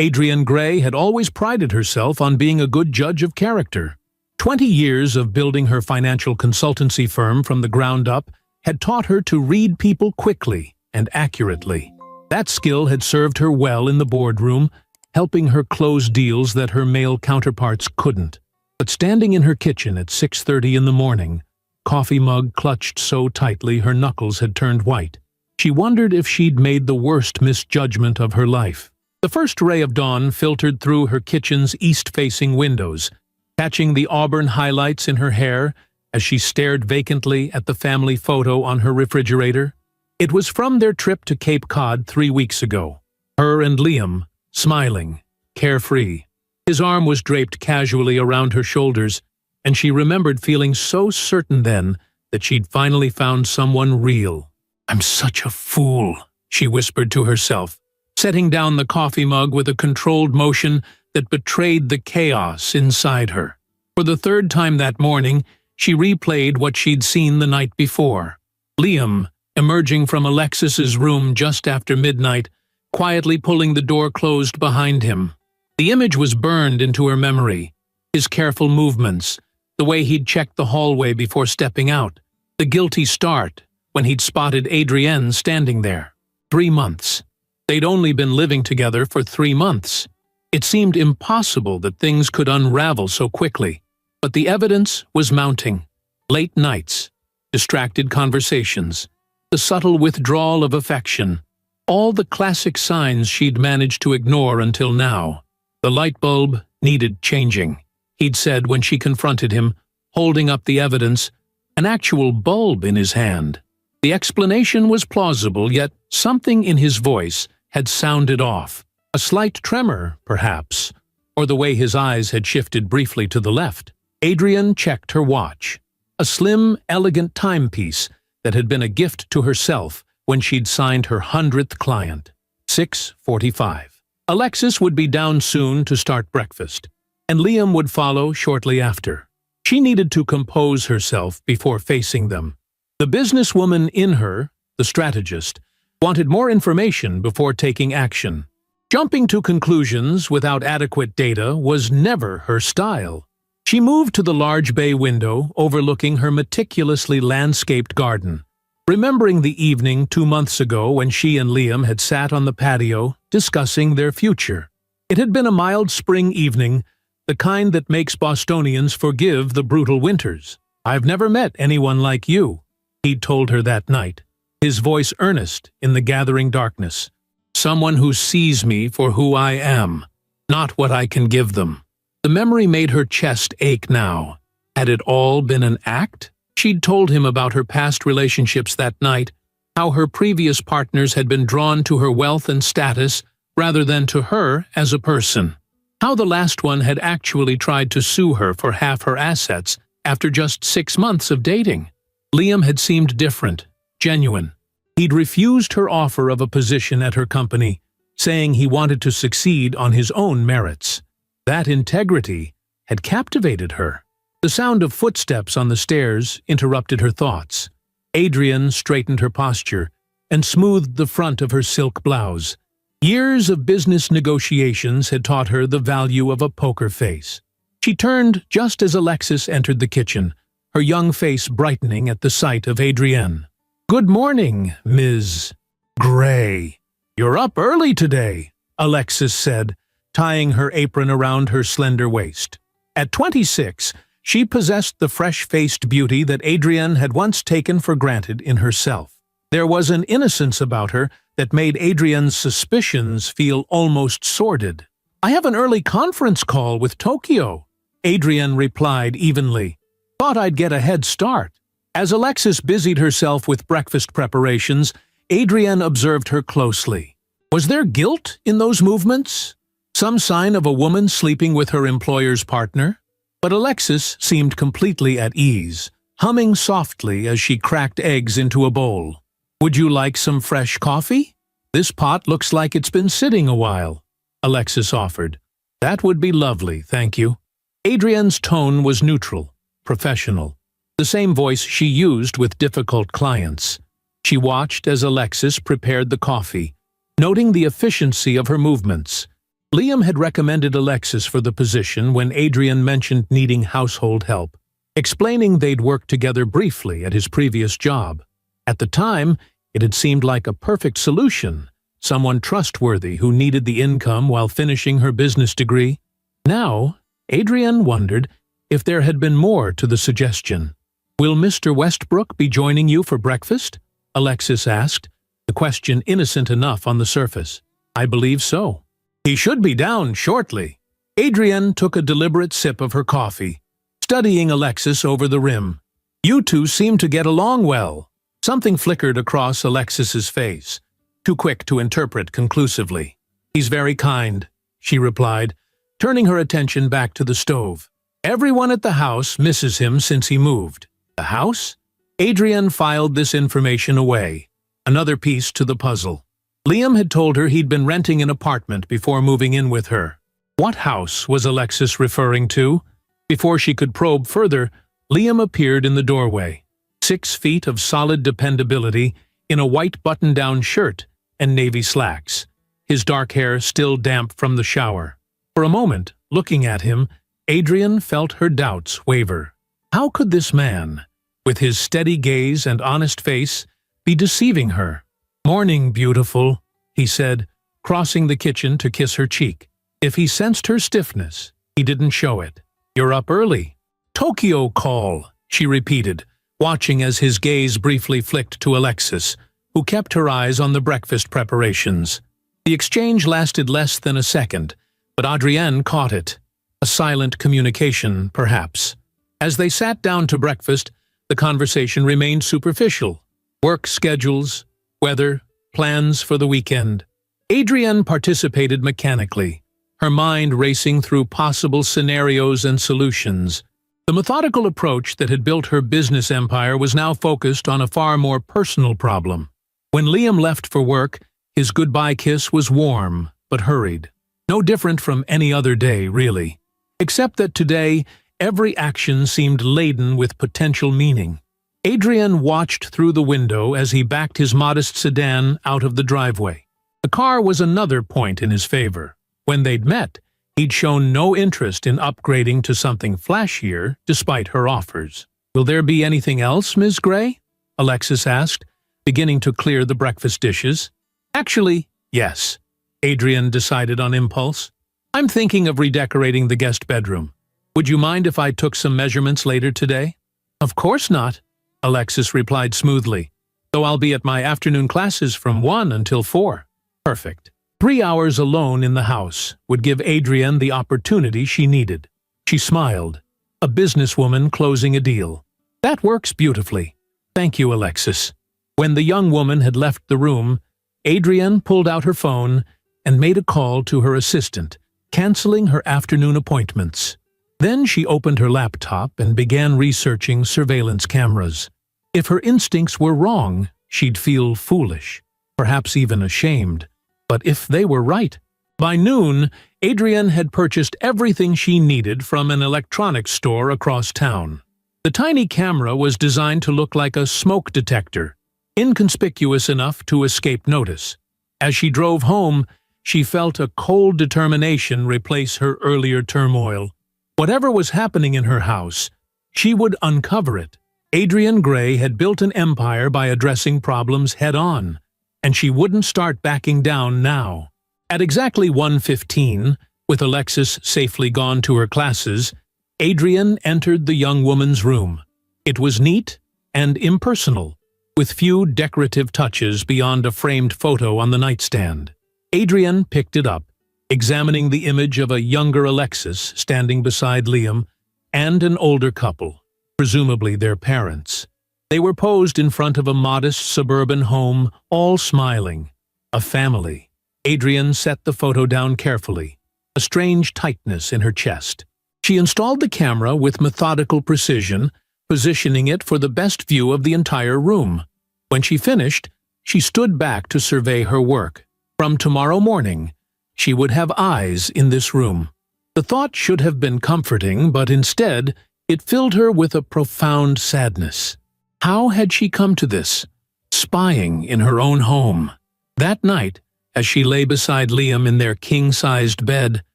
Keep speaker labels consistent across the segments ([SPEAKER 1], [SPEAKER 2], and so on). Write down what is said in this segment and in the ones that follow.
[SPEAKER 1] Adrienne Gray had always prided herself on being a good judge of character. 20 years of building her financial consultancy firm from the ground up had taught her to read people quickly and accurately. That skill had served her well in the boardroom, helping her close deals that her male counterparts couldn't. But standing in her kitchen at 6:30 in the morning, coffee mug clutched so tightly her knuckles had turned white, she wondered if she'd made the worst misjudgment of her life. The first ray of dawn filtered through her kitchen's east-facing windows, catching the auburn highlights in her hair as she stared vacantly at the family photo on her refrigerator. It was from their trip to Cape Cod 3 weeks ago. Her and Liam, smiling, carefree. His arm was draped casually around her shoulders, and she remembered feeling so certain then that she'd finally found someone real. "I'm such a fool," she whispered to herself, setting down the coffee mug with a controlled motion that betrayed the chaos inside her. For the third time that morning, she replayed what she'd seen the night before. Liam, emerging from Alexis's room just after midnight, quietly pulling the door closed behind him. The image was burned into her memory. His careful movements, the way he'd checked the hallway before stepping out, the guilty start when he'd spotted Adrienne standing there. 3 months. They'd only been living together for 3 months. It seemed impossible that things could unravel so quickly, but the evidence was mounting. Late nights, distracted conversations, the subtle withdrawal of affection, all the classic signs she'd managed to ignore until now. The light bulb needed changing, he'd said when she confronted him, holding up the evidence, an actual bulb in his hand. The explanation was plausible, yet something in his voice had sounded off. A slight tremor, perhaps, or the way his eyes had shifted briefly to the left. Adrienne checked her watch, a slim, elegant timepiece that had been a gift to herself when she'd signed her 100th client. 6:45. Alexis would be down soon to start breakfast, and Liam would follow shortly after. She needed to compose herself before facing them. The businesswoman in her, the strategist, wanted more information before taking action. Jumping to conclusions without adequate data was never her style. She moved to the large bay window overlooking her meticulously landscaped garden, remembering the evening 2 months ago when she and Liam had sat on the patio discussing their future. It had been a mild spring evening, the kind that makes Bostonians forgive the brutal winters. "I've never met anyone like you," he'd told her that night, his voice earnest in the gathering darkness. "Someone who sees me for who I am, not what I can give them." The memory made her chest ache now. Had it all been an act? She'd told him about her past relationships that night, how her previous partners had been drawn to her wealth and status rather than to her as a person. How the last one had actually tried to sue her for half her assets after just 6 months of dating. Liam had seemed different, genuine. He'd refused her offer of a position at her company, saying he wanted to succeed on his own merits. That integrity had captivated her. The sound of footsteps on the stairs interrupted her thoughts. Adrienne straightened her posture and smoothed the front of her silk blouse. Years of business negotiations had taught her the value of a poker face. She turned just as Alexis entered the kitchen, her young face brightening at the sight of Adrienne. "Good morning, Ms. Gray. You're up early today," Alexis said, tying her apron around her slender waist. At 26, she possessed the fresh-faced beauty that Adrienne had once taken for granted in herself. There was an innocence about her that made Adrienne's suspicions feel almost sordid. "I have an early conference call with Tokyo," Adrienne replied evenly. "Thought I'd get a head start." As Alexis busied herself with breakfast preparations, Adrienne observed her closely. Was there guilt in those movements? Some sign of a woman sleeping with her employer's partner? But Alexis seemed completely at ease, humming softly as she cracked eggs into a bowl. "Would you like some fresh coffee? This pot looks like it's been sitting a while," Alexis offered. "That would be lovely, thank you." Adrienne's tone was neutral, professional, the same voice she used with difficult clients. She watched as Alexis prepared the coffee, noting the efficiency of her movements. Liam had recommended Alexis for the position when Adrian mentioned needing household help, explaining they'd worked together briefly at his previous job. At the time, it had seemed like a perfect solution, someone trustworthy who needed the income while finishing her business degree. Now, Adrian wondered if there had been more to the suggestion. "Will Mr. Westbrook be joining you for breakfast?" Alexis asked, the question innocent enough on the surface. "I believe so. He should be down shortly." Adrian took a deliberate sip of her coffee, studying Alexis over the rim. "You two seem to get along well." Something flickered across Alexis's face, too quick to interpret conclusively. "He's very kind," she replied, turning her attention back to the stove. "Everyone at the house misses him since he moved." "The house?" Adrian filed this information away, another piece to the puzzle. Liam had told her he'd been renting an apartment before moving in with her. What house was Alexis referring to? Before she could probe further, Liam appeared in the doorway, 6 feet of solid dependability in a white button-down shirt and navy slacks, his dark hair still damp from the shower. For a moment, looking at him, Adrian felt her doubts waver. How could this man, with his steady gaze and honest face, be deceiving her? "Morning, beautiful," he said, crossing the kitchen to kiss her cheek. If he sensed her stiffness, he didn't show it. "You're up early." "Tokyo call," she repeated, watching as his gaze briefly flicked to Alexis, who kept her eyes on the breakfast preparations. The exchange lasted less than a second, but Adrienne caught it. A silent communication, perhaps. As they sat down to breakfast, the conversation remained superficial. Work schedules, weather, plans for the weekend. Adrienne participated mechanically, her mind racing through possible scenarios and solutions. The methodical approach that had built her business empire was now focused on a far more personal problem. When Liam left for work, his goodbye kiss was warm but hurried. No different from any other day, really. Except that today, every action seemed laden with potential meaning. Adrian watched through the window as he backed his modest sedan out of the driveway. The car was another point in his favor. When they'd met, he'd shown no interest in upgrading to something flashier, despite her offers. "Will there be anything else, Ms. Gray?" Alexis asked, beginning to clear the breakfast dishes. "Actually, yes," Adrian decided on impulse. "I'm thinking of redecorating the guest bedroom. Would you mind if I took some measurements later today?" "Of course not," Alexis replied smoothly, "though I'll be at my afternoon classes from 1 until 4. "Perfect." 3 hours alone in the house would give Adrienne the opportunity she needed. She smiled, a businesswoman closing a deal. "That works beautifully. Thank you, Alexis." When the young woman had left the room, Adrienne pulled out her phone and made a call to her assistant, canceling her afternoon appointments. Then she opened her laptop and began researching surveillance cameras. If her instincts were wrong, she'd feel foolish, perhaps even ashamed. But if they were right? By noon, Adrienne had purchased everything she needed from an electronics store across town. The tiny camera was designed to look like a smoke detector, inconspicuous enough to escape notice. As she drove home, she felt a cold determination replace her earlier turmoil. Whatever was happening in her house, she would uncover it. Adrienne Gray had built an empire by addressing problems head-on, and she wouldn't start backing down now. At exactly 1:15, with Alexis safely gone to her classes, Adrienne entered the young woman's room. It was neat and impersonal, with few decorative touches beyond a framed photo on the nightstand. Adrienne picked it up, examining the image of a younger Alexis standing beside Liam and an older couple, presumably their parents. They were posed in front of a modest suburban home, all smiling. A family. Adrienne set the photo down carefully, a strange tightness in her chest. She installed the camera with methodical precision, positioning it for the best view of the entire room. When she finished, she stood back to survey her work. From tomorrow morning, she would have eyes in this room. The thought should have been comforting, but instead, it filled her with a profound sadness. How had she come to this? Spying in her own home. That night, As she lay beside Liam in their king-sized bed,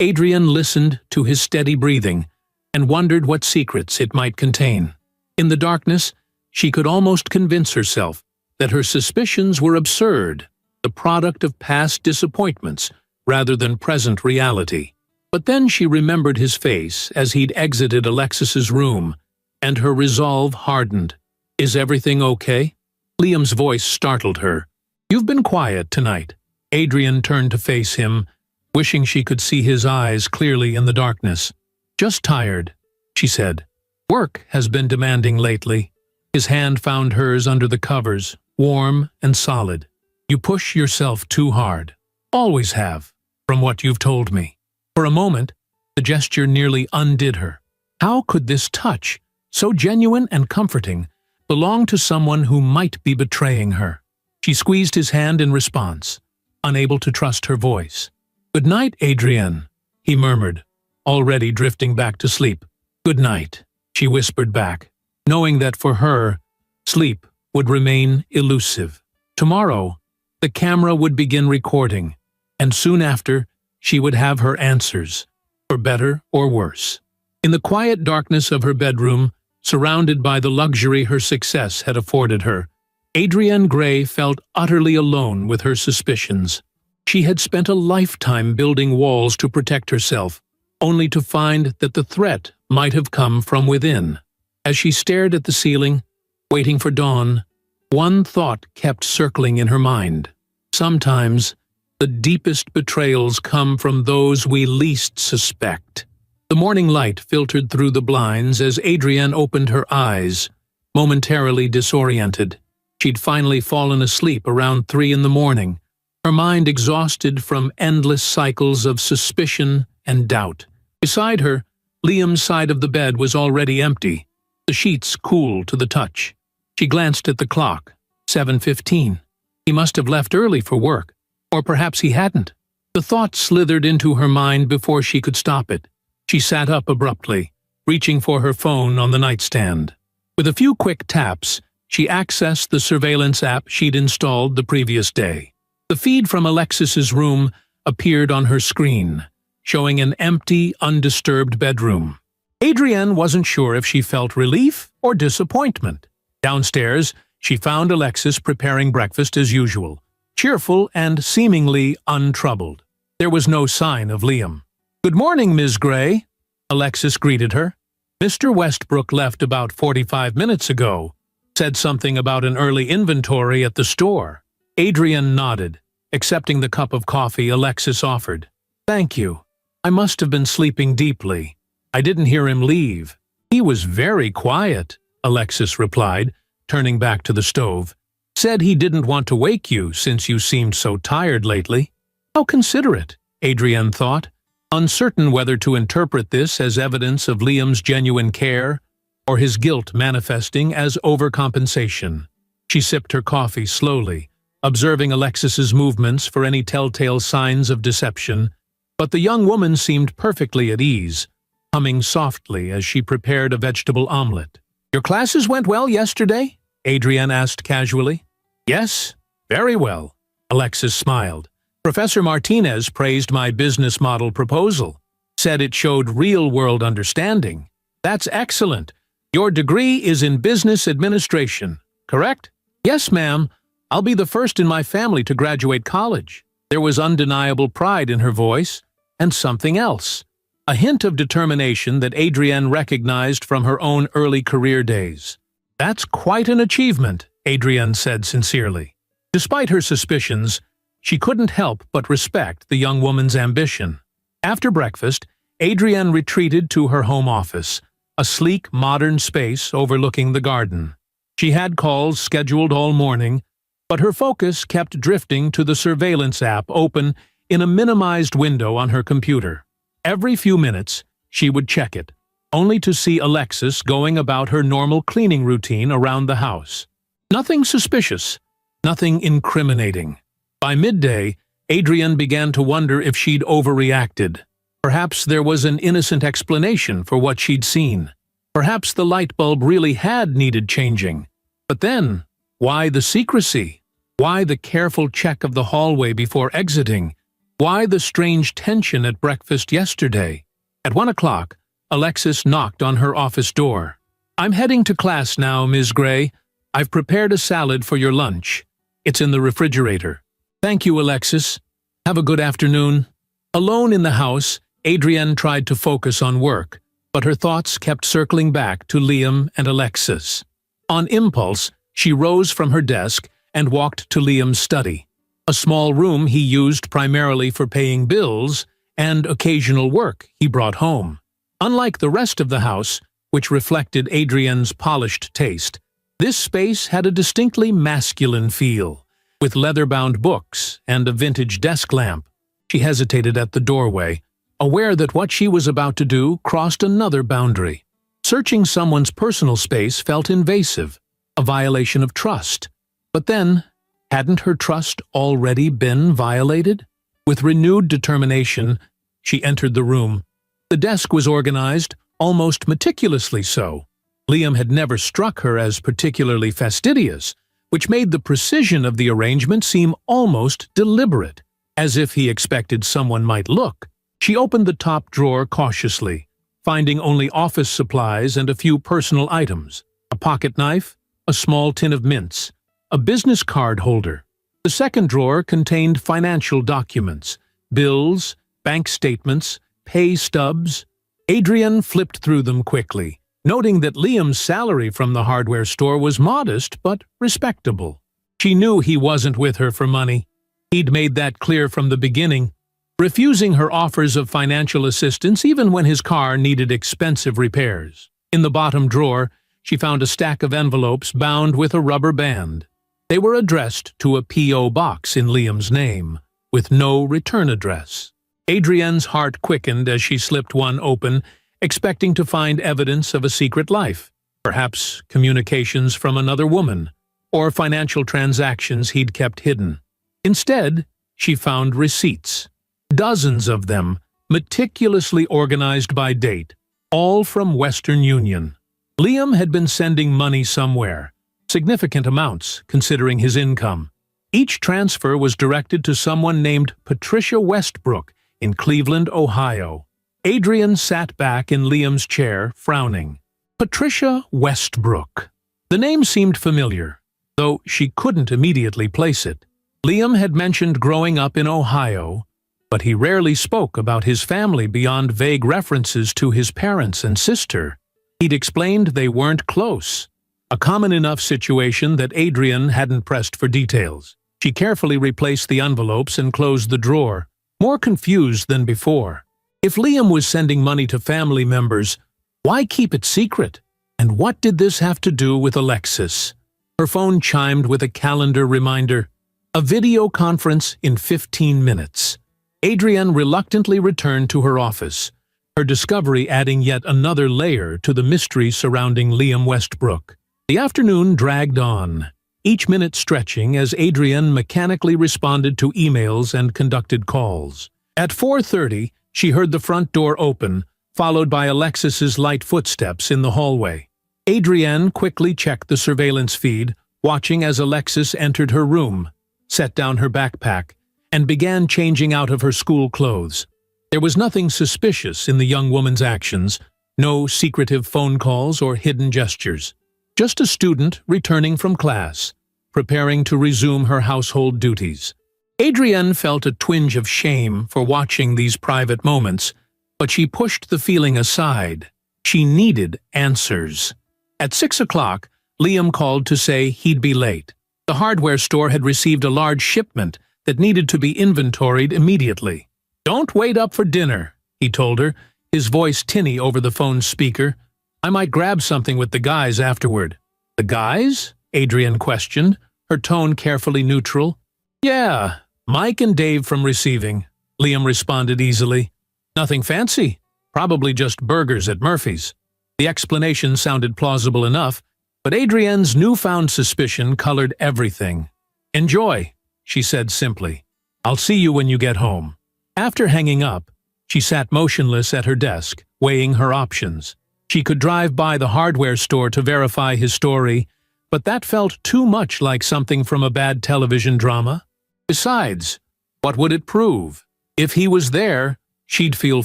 [SPEAKER 1] Adrian listened to his steady breathing and wondered what secrets it might contain. In the darkness, she could almost convince herself that her suspicions were absurd, the product of past disappointments rather than present reality. But then she remembered his face as he'd exited Alexis's room, and her resolve hardened. "Is everything okay?" Liam's voice startled her. "You've been quiet tonight." Adrian turned to face him, wishing she could see his eyes clearly in the darkness. "Just tired," she said. "Work has been demanding lately." His hand found hers under the covers, warm and solid. "You push yourself too hard. Always have, from what you've told me." For a moment, the gesture nearly undid her. How could this touch, so genuine and comforting, belong to someone who might be betraying her? She squeezed his hand in response, unable to trust her voice. "Good night, Adrian," he murmured, already drifting back to sleep. "Good night," she whispered back, knowing that for her, sleep would remain elusive. Tomorrow, the camera would begin recording, and soon after, she would have her answers, for better or worse. In the quiet darkness of her bedroom, surrounded by the luxury her success had afforded her, Adrienne Gray felt utterly alone with her suspicions. She had spent a lifetime building walls to protect herself, only to find that the threat might have come from within. As she stared at the ceiling, waiting for dawn, one thought kept circling in her mind. Sometimes, the deepest betrayals come from those we least suspect. The morning light filtered through the blinds as Adrienne opened her eyes, momentarily disoriented. She'd finally fallen asleep around 3 in the morning, her mind exhausted from endless cycles of suspicion and doubt. Beside her, Liam's side of the bed was already empty, the sheets cool to the touch. She glanced at the clock. 7:15. He must have left early for work, or perhaps he hadn't. The thought slithered into her mind before she could stop it. She sat up abruptly, reaching for her phone on the nightstand. With a few quick taps, she accessed the surveillance app she'd installed the previous day. The feed from Alexis's room appeared on her screen, showing an empty, undisturbed bedroom. Adrienne wasn't sure if she felt relief or disappointment. Downstairs, she found Alexis preparing breakfast as usual, cheerful and seemingly untroubled. There was no sign of Liam. "Good morning, Ms. Gray," Alexis greeted her. "Mr. Westbrook left about 45 minutes ago. Said something about an early inventory at the store." Adrienne nodded, accepting the cup of coffee Alexis offered. "Thank you. I must have been sleeping deeply. I didn't hear him leave." "He was very quiet," Alexis replied, turning back to the stove. "Said he didn't want to wake you since you seemed so tired lately." How considerate, Adrienne thought, uncertain whether to interpret this as evidence of Liam's genuine care or his guilt manifesting as overcompensation. She sipped her coffee slowly, observing Alexis's movements for any telltale signs of deception, but the young woman seemed perfectly at ease, humming softly as she prepared a vegetable omelette. "Your classes went well yesterday?" Adrienne asked casually. "Yes, very well," Alexis smiled. "Professor Martinez praised my business model proposal, said it showed real-world understanding. That's excellent. Your degree is in business administration, correct?" "Yes, ma'am. I'll be the first in my family to graduate college." There was undeniable pride in her voice, and something else, a hint of determination that Adrienne recognized from her own early career days. "That's quite an achievement," Adrienne said sincerely. Despite her suspicions, she couldn't help but respect the young woman's ambition. After breakfast, Adrienne retreated to her home office, a sleek, modern space overlooking the garden. She had calls scheduled all morning, but her focus kept drifting to the surveillance app open in a minimized window on her computer. Every few minutes, she would check it, only to see Alexis going about her normal cleaning routine around the house. Nothing suspicious, nothing incriminating. By midday, Adrienne began to wonder if she'd overreacted. Perhaps there was an innocent explanation for what she'd seen. Perhaps the light bulb really had needed changing. But then, why the secrecy? Why the careful check of the hallway before exiting? Why the strange tension at breakfast yesterday? At 1 o'clock, Alexis knocked on her office door. "I'm heading to class now, Ms. Gray. I've prepared a salad for your lunch. It's in the refrigerator." "Thank you, Alexis. Have a good afternoon." Alone in the house, Adrienne tried to focus on work, but her thoughts kept circling back to Liam and Alexis. On impulse, she rose from her desk and walked to Liam's study, a small room he used primarily for paying bills and occasional work he brought home. Unlike the rest of the house, which reflected Adrienne's polished taste, this space had a distinctly masculine feel, with leather-bound books and a vintage desk lamp. She hesitated at the doorway, aware that what she was about to do crossed another boundary. Searching someone's personal space felt invasive, a violation of trust. But then, hadn't her trust already been violated? With renewed determination, she entered the room. The desk was organized, almost meticulously so. Liam had never struck her as particularly fastidious, which made the precision of the arrangement seem almost deliberate, as if he expected someone might look. She opened the top drawer cautiously, finding only office supplies and a few personal items: a pocket knife, a small tin of mints, a business card holder. The second drawer contained financial documents, bills, bank statements, pay stubs. Adrienne flipped through them quickly, noting that Liam's salary from the hardware store was modest but respectable. She knew he wasn't with her for money. He'd made that clear from the beginning, refusing her offers of financial assistance even when his car needed expensive repairs. In the bottom drawer, she found a stack of envelopes bound with a rubber band. They were addressed to a P.O. box in Liam's name, with no return address. Adrienne's heart quickened as she slipped one open, expecting to find evidence of a secret life, perhaps communications from another woman, or financial transactions he'd kept hidden. Instead, she found receipts. Dozens of them, meticulously organized by date, all from Western Union. Liam had been sending money somewhere, significant amounts considering his income. Each transfer was directed to someone named Patricia Westbrook in Cleveland, Ohio. Adrienne sat back in Liam's chair, frowning. Patricia Westbrook. The name seemed familiar, though she couldn't immediately place it. Liam had mentioned growing up in Ohio, but he rarely spoke about his family beyond vague references to his parents and sister. He'd explained they weren't close, a common enough situation that Adrienne hadn't pressed for details. She carefully replaced the envelopes and closed the drawer, more confused than before. If Liam was sending money to family members, why keep it secret? And what did this have to do with Alexis? Her phone chimed with a calendar reminder. A video conference in 15 minutes. Adrienne reluctantly returned to her office, her discovery adding yet another layer to the mystery surrounding Liam Westbrook. The afternoon dragged on, each minute stretching as Adrienne mechanically responded to emails and conducted calls. At 4:30, she heard the front door open, followed by Alexis's light footsteps in the hallway. Adrienne quickly checked the surveillance feed, watching as Alexis entered her room, set down her backpack, and began changing out of her school clothes. There was nothing suspicious in the young woman's actions, no secretive phone calls or hidden gestures. Just a student returning from class, preparing to resume her household duties. Adrienne felt a twinge of shame for watching these private moments, but she pushed the feeling aside. She needed answers. At 6 o'clock, Liam called to say he'd be late. The hardware store had received a large shipment that needed to be inventoried immediately. "Don't wait up for dinner," he told her, his voice tinny over the phone's speaker. "I might grab something with the guys afterward." "The guys?" Adrienne questioned, her tone carefully neutral. "Yeah, Mike and Dave from receiving," Liam responded easily. "Nothing fancy. Probably just burgers at Murphy's." The explanation sounded plausible enough, but Adrienne's newfound suspicion colored everything. "Enjoy," she said simply. "I'll see you when you get home." After hanging up, she sat motionless at her desk, weighing her options. She could drive by the hardware store to verify his story, but that felt too much like something from a bad television drama. Besides, what would it prove? If he was there, she'd feel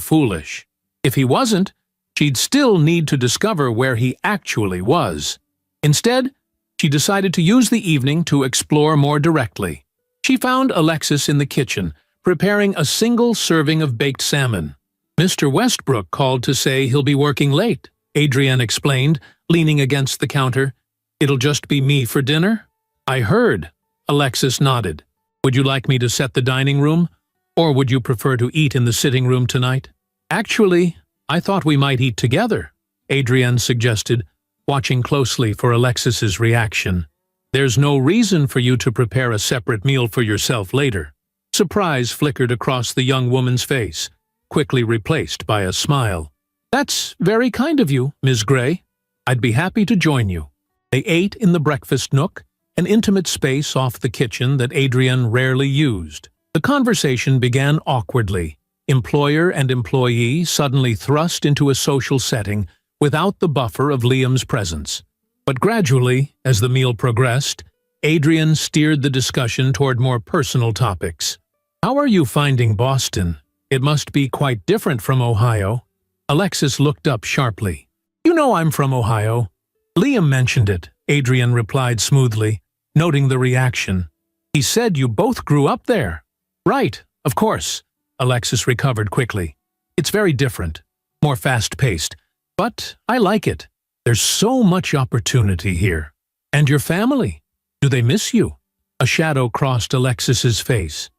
[SPEAKER 1] foolish. If he wasn't, she'd still need to discover where he actually was. Instead, she decided to use the evening to explore more directly. She found Alexis in the kitchen, preparing a single serving of baked salmon. "Mr. Westbrook called to say he'll be working late," Adrienne explained, leaning against the counter. "It'll just be me for dinner?" "I heard," Alexis nodded. "Would you like me to set the dining room, or would you prefer to eat in the sitting room tonight?" "Actually, I thought we might eat together," Adrienne suggested, watching closely for Alexis's reaction. "There's no reason for you to prepare a separate meal for yourself later." Surprise flickered across the young woman's face, quickly replaced by a smile. "That's very kind of you, Ms. Gray. I'd be happy to join you." They ate in the breakfast nook, an intimate space off the kitchen that Adrienne rarely used. The conversation began awkwardly. Employer and employee suddenly thrust into a social setting without the buffer of Liam's presence. But gradually, as the meal progressed, Adrienne steered the discussion toward more personal topics. "How are you finding Boston? It must be quite different from Ohio." Alexis looked up sharply. "You know I'm from Ohio." "Liam mentioned it," Adrienne replied smoothly, noting the reaction. "He said you both grew up there." "Right, of course," Alexis recovered quickly. "It's very different, more fast-paced, but I like it. There's so much opportunity here. And your family? Do they miss you?" A shadow crossed Alexis's face.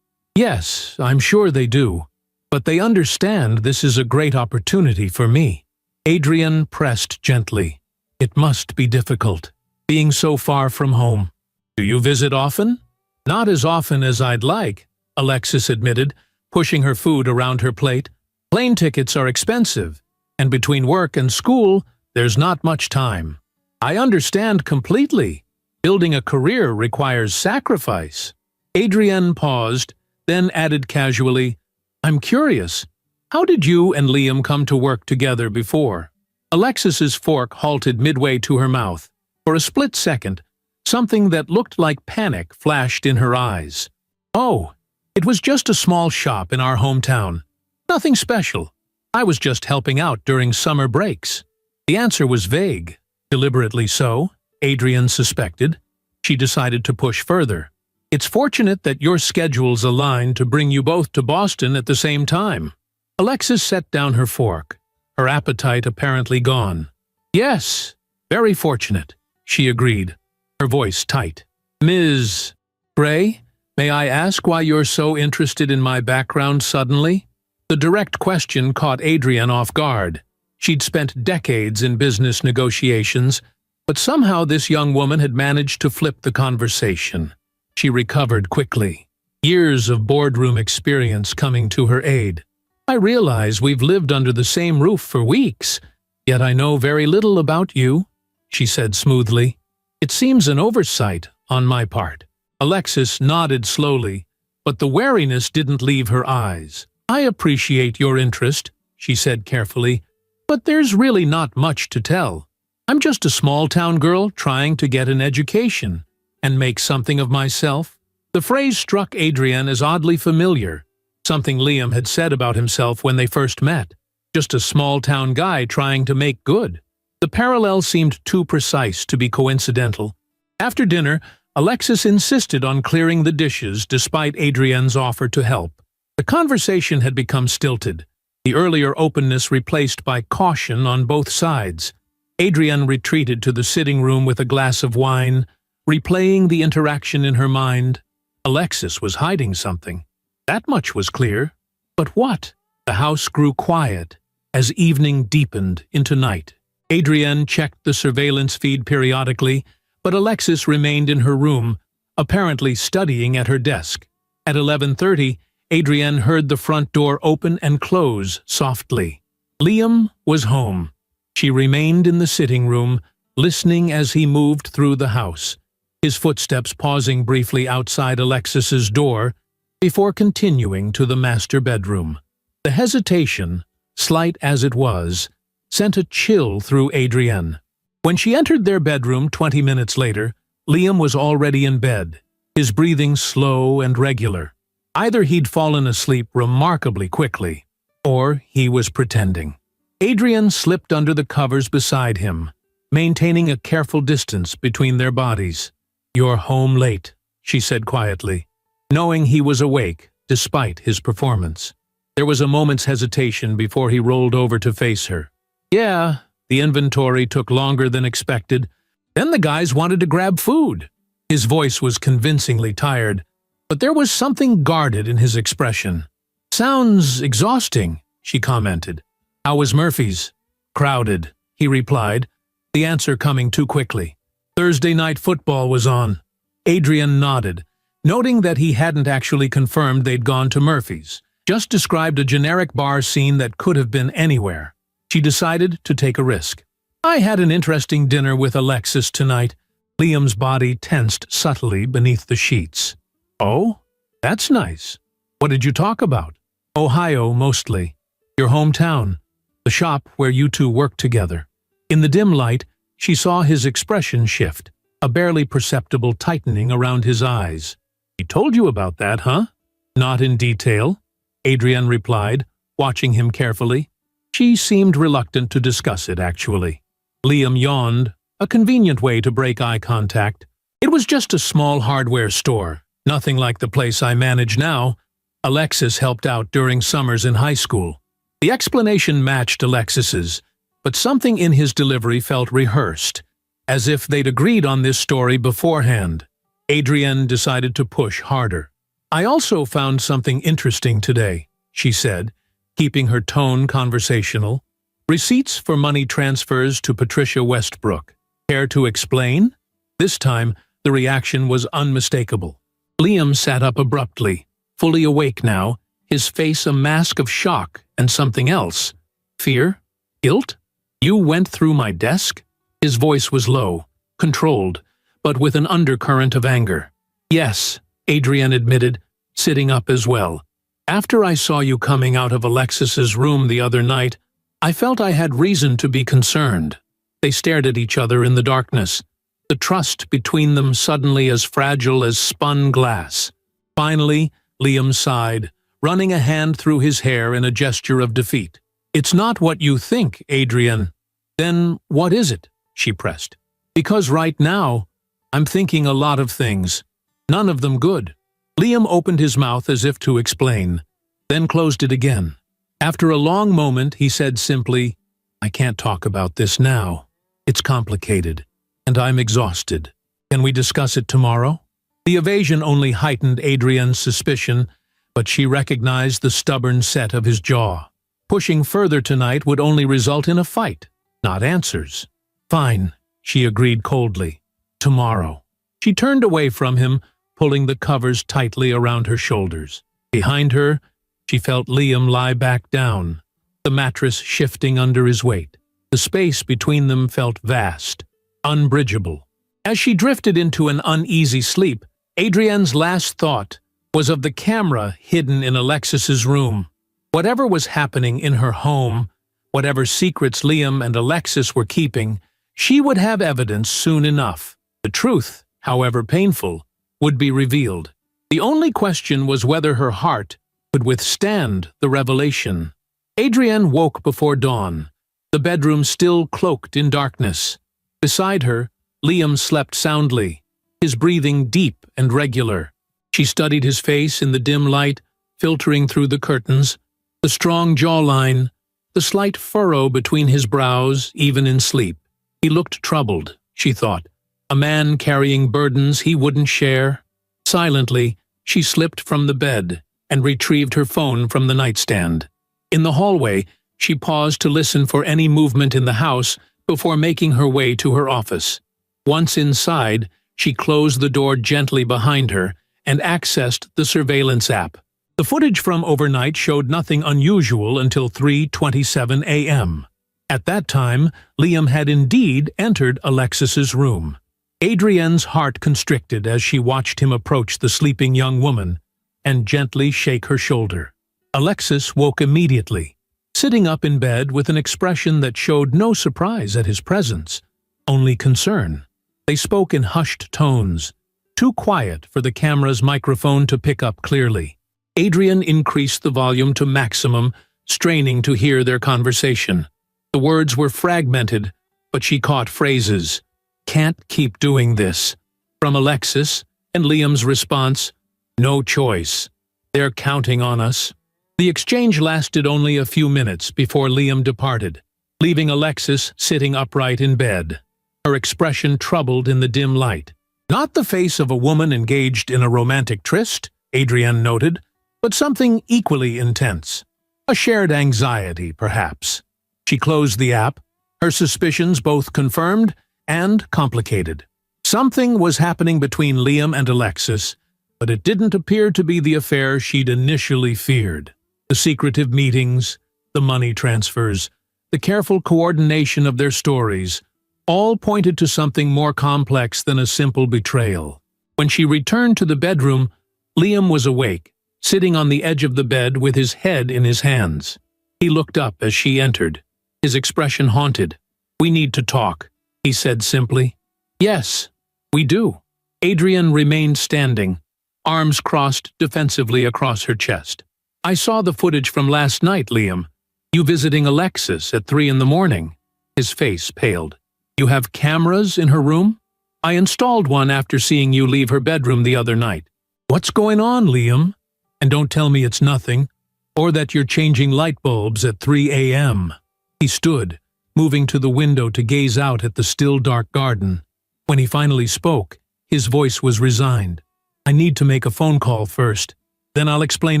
[SPEAKER 1] Yes, I'm sure they do. But they understand this is a great opportunity for me." Adrienne pressed gently. "It must be difficult, being so far from home." "Do you visit often?" "Not as often as I'd like," Alexis admitted, pushing her food around her plate. "Plane tickets are expensive, and between work and school, there's not much time." "I understand completely. Building a career requires sacrifice." Adrienne paused, then added casually, "I'm curious, how did you and Liam come to work together before?" Alexis's fork halted midway to her mouth. For a split second, something that looked like panic flashed in her eyes. "Oh, it was just a small shop in our hometown. Nothing special. I was just helping out during summer breaks." The answer was vague. Deliberately so, Adrienne suspected. She decided to push further. "It's fortunate that your schedules aligned to bring you both to Boston at the same time." Alexis set down her fork, her appetite apparently gone. "Yes, very fortunate," she agreed, her voice tight. "Ms. Gray, may I ask why you're so interested in my background suddenly?" The direct question caught Adrienne off guard. She'd spent decades in business negotiations, but somehow this young woman had managed to flip the conversation. She recovered quickly, years of boardroom experience coming to her aid. "I realize we've lived under the same roof for weeks, yet I know very little about you," she said smoothly. "It seems an oversight on my part." Alexis nodded slowly, but the wariness didn't leave her eyes. "I appreciate your interest," she said carefully, "but there's really not much to tell. I'm just a small-town girl trying to get an education and make something of myself." The phrase struck Adrienne as oddly familiar, something Liam had said about himself when they first met. Just a small-town guy trying to make good. The parallel seemed too precise to be coincidental. After dinner, Alexis insisted on clearing the dishes despite Adrienne's offer to help. The conversation had become stilted, the earlier openness replaced by caution on both sides. Adrienne retreated to the sitting room with a glass of wine, replaying the interaction in her mind. Alexis was hiding something. That much was clear. But what? The house grew quiet as evening deepened into night. Adrienne checked the surveillance feed periodically, but Alexis remained in her room, apparently studying at her desk. At 11:30, Adrienne heard the front door open and close softly. Liam was home. She remained in the sitting room, listening as he moved through the house, his footsteps pausing briefly outside Alexis's door before continuing to the master bedroom. The hesitation, slight as it was, sent a chill through Adrienne. When she entered their bedroom 20 minutes later, Liam was already in bed, his breathing slow and regular. Either he'd fallen asleep remarkably quickly, or he was pretending. Adrian slipped under the covers beside him, maintaining a careful distance between their bodies. "You're home late," she said quietly, knowing he was awake despite his performance. There was a moment's hesitation before he rolled over to face her. "Yeah, the inventory took longer than expected. Then the guys wanted to grab food." His voice was convincingly tired, but there was something guarded in his expression. "Sounds exhausting," she commented. "How was Murphy's?" "Crowded," he replied, the answer coming too quickly. "Thursday night football was on." Adrian nodded, noting that he hadn't actually confirmed they'd gone to Murphy's, just described a generic bar scene that could have been anywhere. She decided to take a risk. "I had an interesting dinner with Alexis tonight." Liam's body tensed subtly beneath the sheets. "Oh? That's nice. What did you talk about?" "Ohio, mostly. Your hometown. The shop where you two worked together." In the dim light, she saw his expression shift, a barely perceptible tightening around his eyes. "He told you about that, huh?" "Not in detail," Adrian replied, watching him carefully. She seemed reluctant to discuss it, actually. Liam yawned, a convenient way to break eye contact. "It was just a small hardware store, nothing like the place I manage now. Alexis helped out during summers in high school." The explanation matched Alexis's, but something in his delivery felt rehearsed, as if they'd agreed on this story beforehand. Adrian decided to push harder. "I also found something interesting today," she said, keeping her tone conversational. "Receipts for money transfers to Patricia Westbrook. Care to explain?" This time, the reaction was unmistakable. Liam sat up abruptly, fully awake now, his face a mask of shock and something else. "Fear? Guilt? You went through my desk?" His voice was low, controlled, but with an undercurrent of anger. "Yes," Adrian admitted, sitting up as well. "After I saw you coming out of Alexis's room the other night, I felt I had reason to be concerned." They stared at each other in the darkness, the trust between them suddenly as fragile as spun glass. Finally, Liam sighed, running a hand through his hair in a gesture of defeat. "It's not what you think, Adrian." "Then what is it?" she pressed. "Because right now, I'm thinking a lot of things. None of them good." Liam opened his mouth as if to explain, then closed it again. After a long moment, he said simply, "I can't talk about this now. It's complicated, and I'm exhausted. Can we discuss it tomorrow?" The evasion only heightened Adrian's suspicion, but she recognized the stubborn set of his jaw. Pushing further tonight would only result in a fight, not answers. "Fine," she agreed coldly. "Tomorrow." She turned away from him, pulling the covers tightly around her shoulders. Behind her, she felt Liam lie back down, the mattress shifting under his weight. The space between them felt vast, unbridgeable. As she drifted into an uneasy sleep, Adrian's last thought was of the camera hidden in Alexis's room. Whatever was happening in her home, whatever secrets Liam and Alexis were keeping, she would have evidence soon enough. The truth, however painful, would be revealed. The only question was whether her heart could withstand the revelation. Adrian woke before dawn, the bedroom still cloaked in darkness. Beside her, Liam slept soundly, his breathing deep and regular. She studied his face in the dim light, filtering through the curtains, the strong jawline, the slight furrow between his brows, even in sleep. He looked troubled, she thought, a man carrying burdens he wouldn't share. Silently, she slipped from the bed and retrieved her phone from the nightstand. In the hallway, she paused to listen for any movement in the house before making her way to her office. Once inside, she closed the door gently behind her and accessed the surveillance app. The footage from overnight showed nothing unusual until 3:27 a.m. At that time, Liam had indeed entered Alexis's room. Adrienne's heart constricted as she watched him approach the sleeping young woman and gently shake her shoulder. Alexis woke immediately, sitting up in bed with an expression that showed no surprise at his presence. only concern. They spoke in hushed tones, too quiet for the camera's microphone to pick up clearly. Adrian increased the volume to maximum, straining to hear their conversation. The words were fragmented, but she caught phrases. "Can't keep doing this," from Alexis, and Liam's response, "No choice. They're counting on us." The exchange lasted only a few minutes before Liam departed, leaving Alexis sitting upright in bed, her expression troubled in the dim light. Not the face of a woman engaged in a romantic tryst, Adrian noted, but something equally intense. A shared anxiety, perhaps. She closed the app, her suspicions both confirmed and complicated. Something was happening between Liam and Alexis, but it didn't appear to be the affair she'd initially feared. The secretive meetings, the money transfers, the careful coordination of their stories, all pointed to something more complex than a simple betrayal. When she returned to the bedroom, Liam was awake, sitting on the edge of the bed with his head in his hands. He looked up as she entered, his expression haunted. "We need to talk," he said simply. "Yes, we do." Adrian remained standing, arms crossed defensively across her chest. "I saw the footage from last night, Liam. You visiting Alexis at 3 in the morning." His face paled. "You have cameras in her room?" "I installed one after seeing you leave her bedroom the other night." "What's going on, Liam? And don't tell me it's nothing, or that you're changing light bulbs at 3 a.m. He stood, moving to the window to gaze out at the still dark garden. When he finally spoke, his voice was resigned. "I need to make a phone call first. Then I'll explain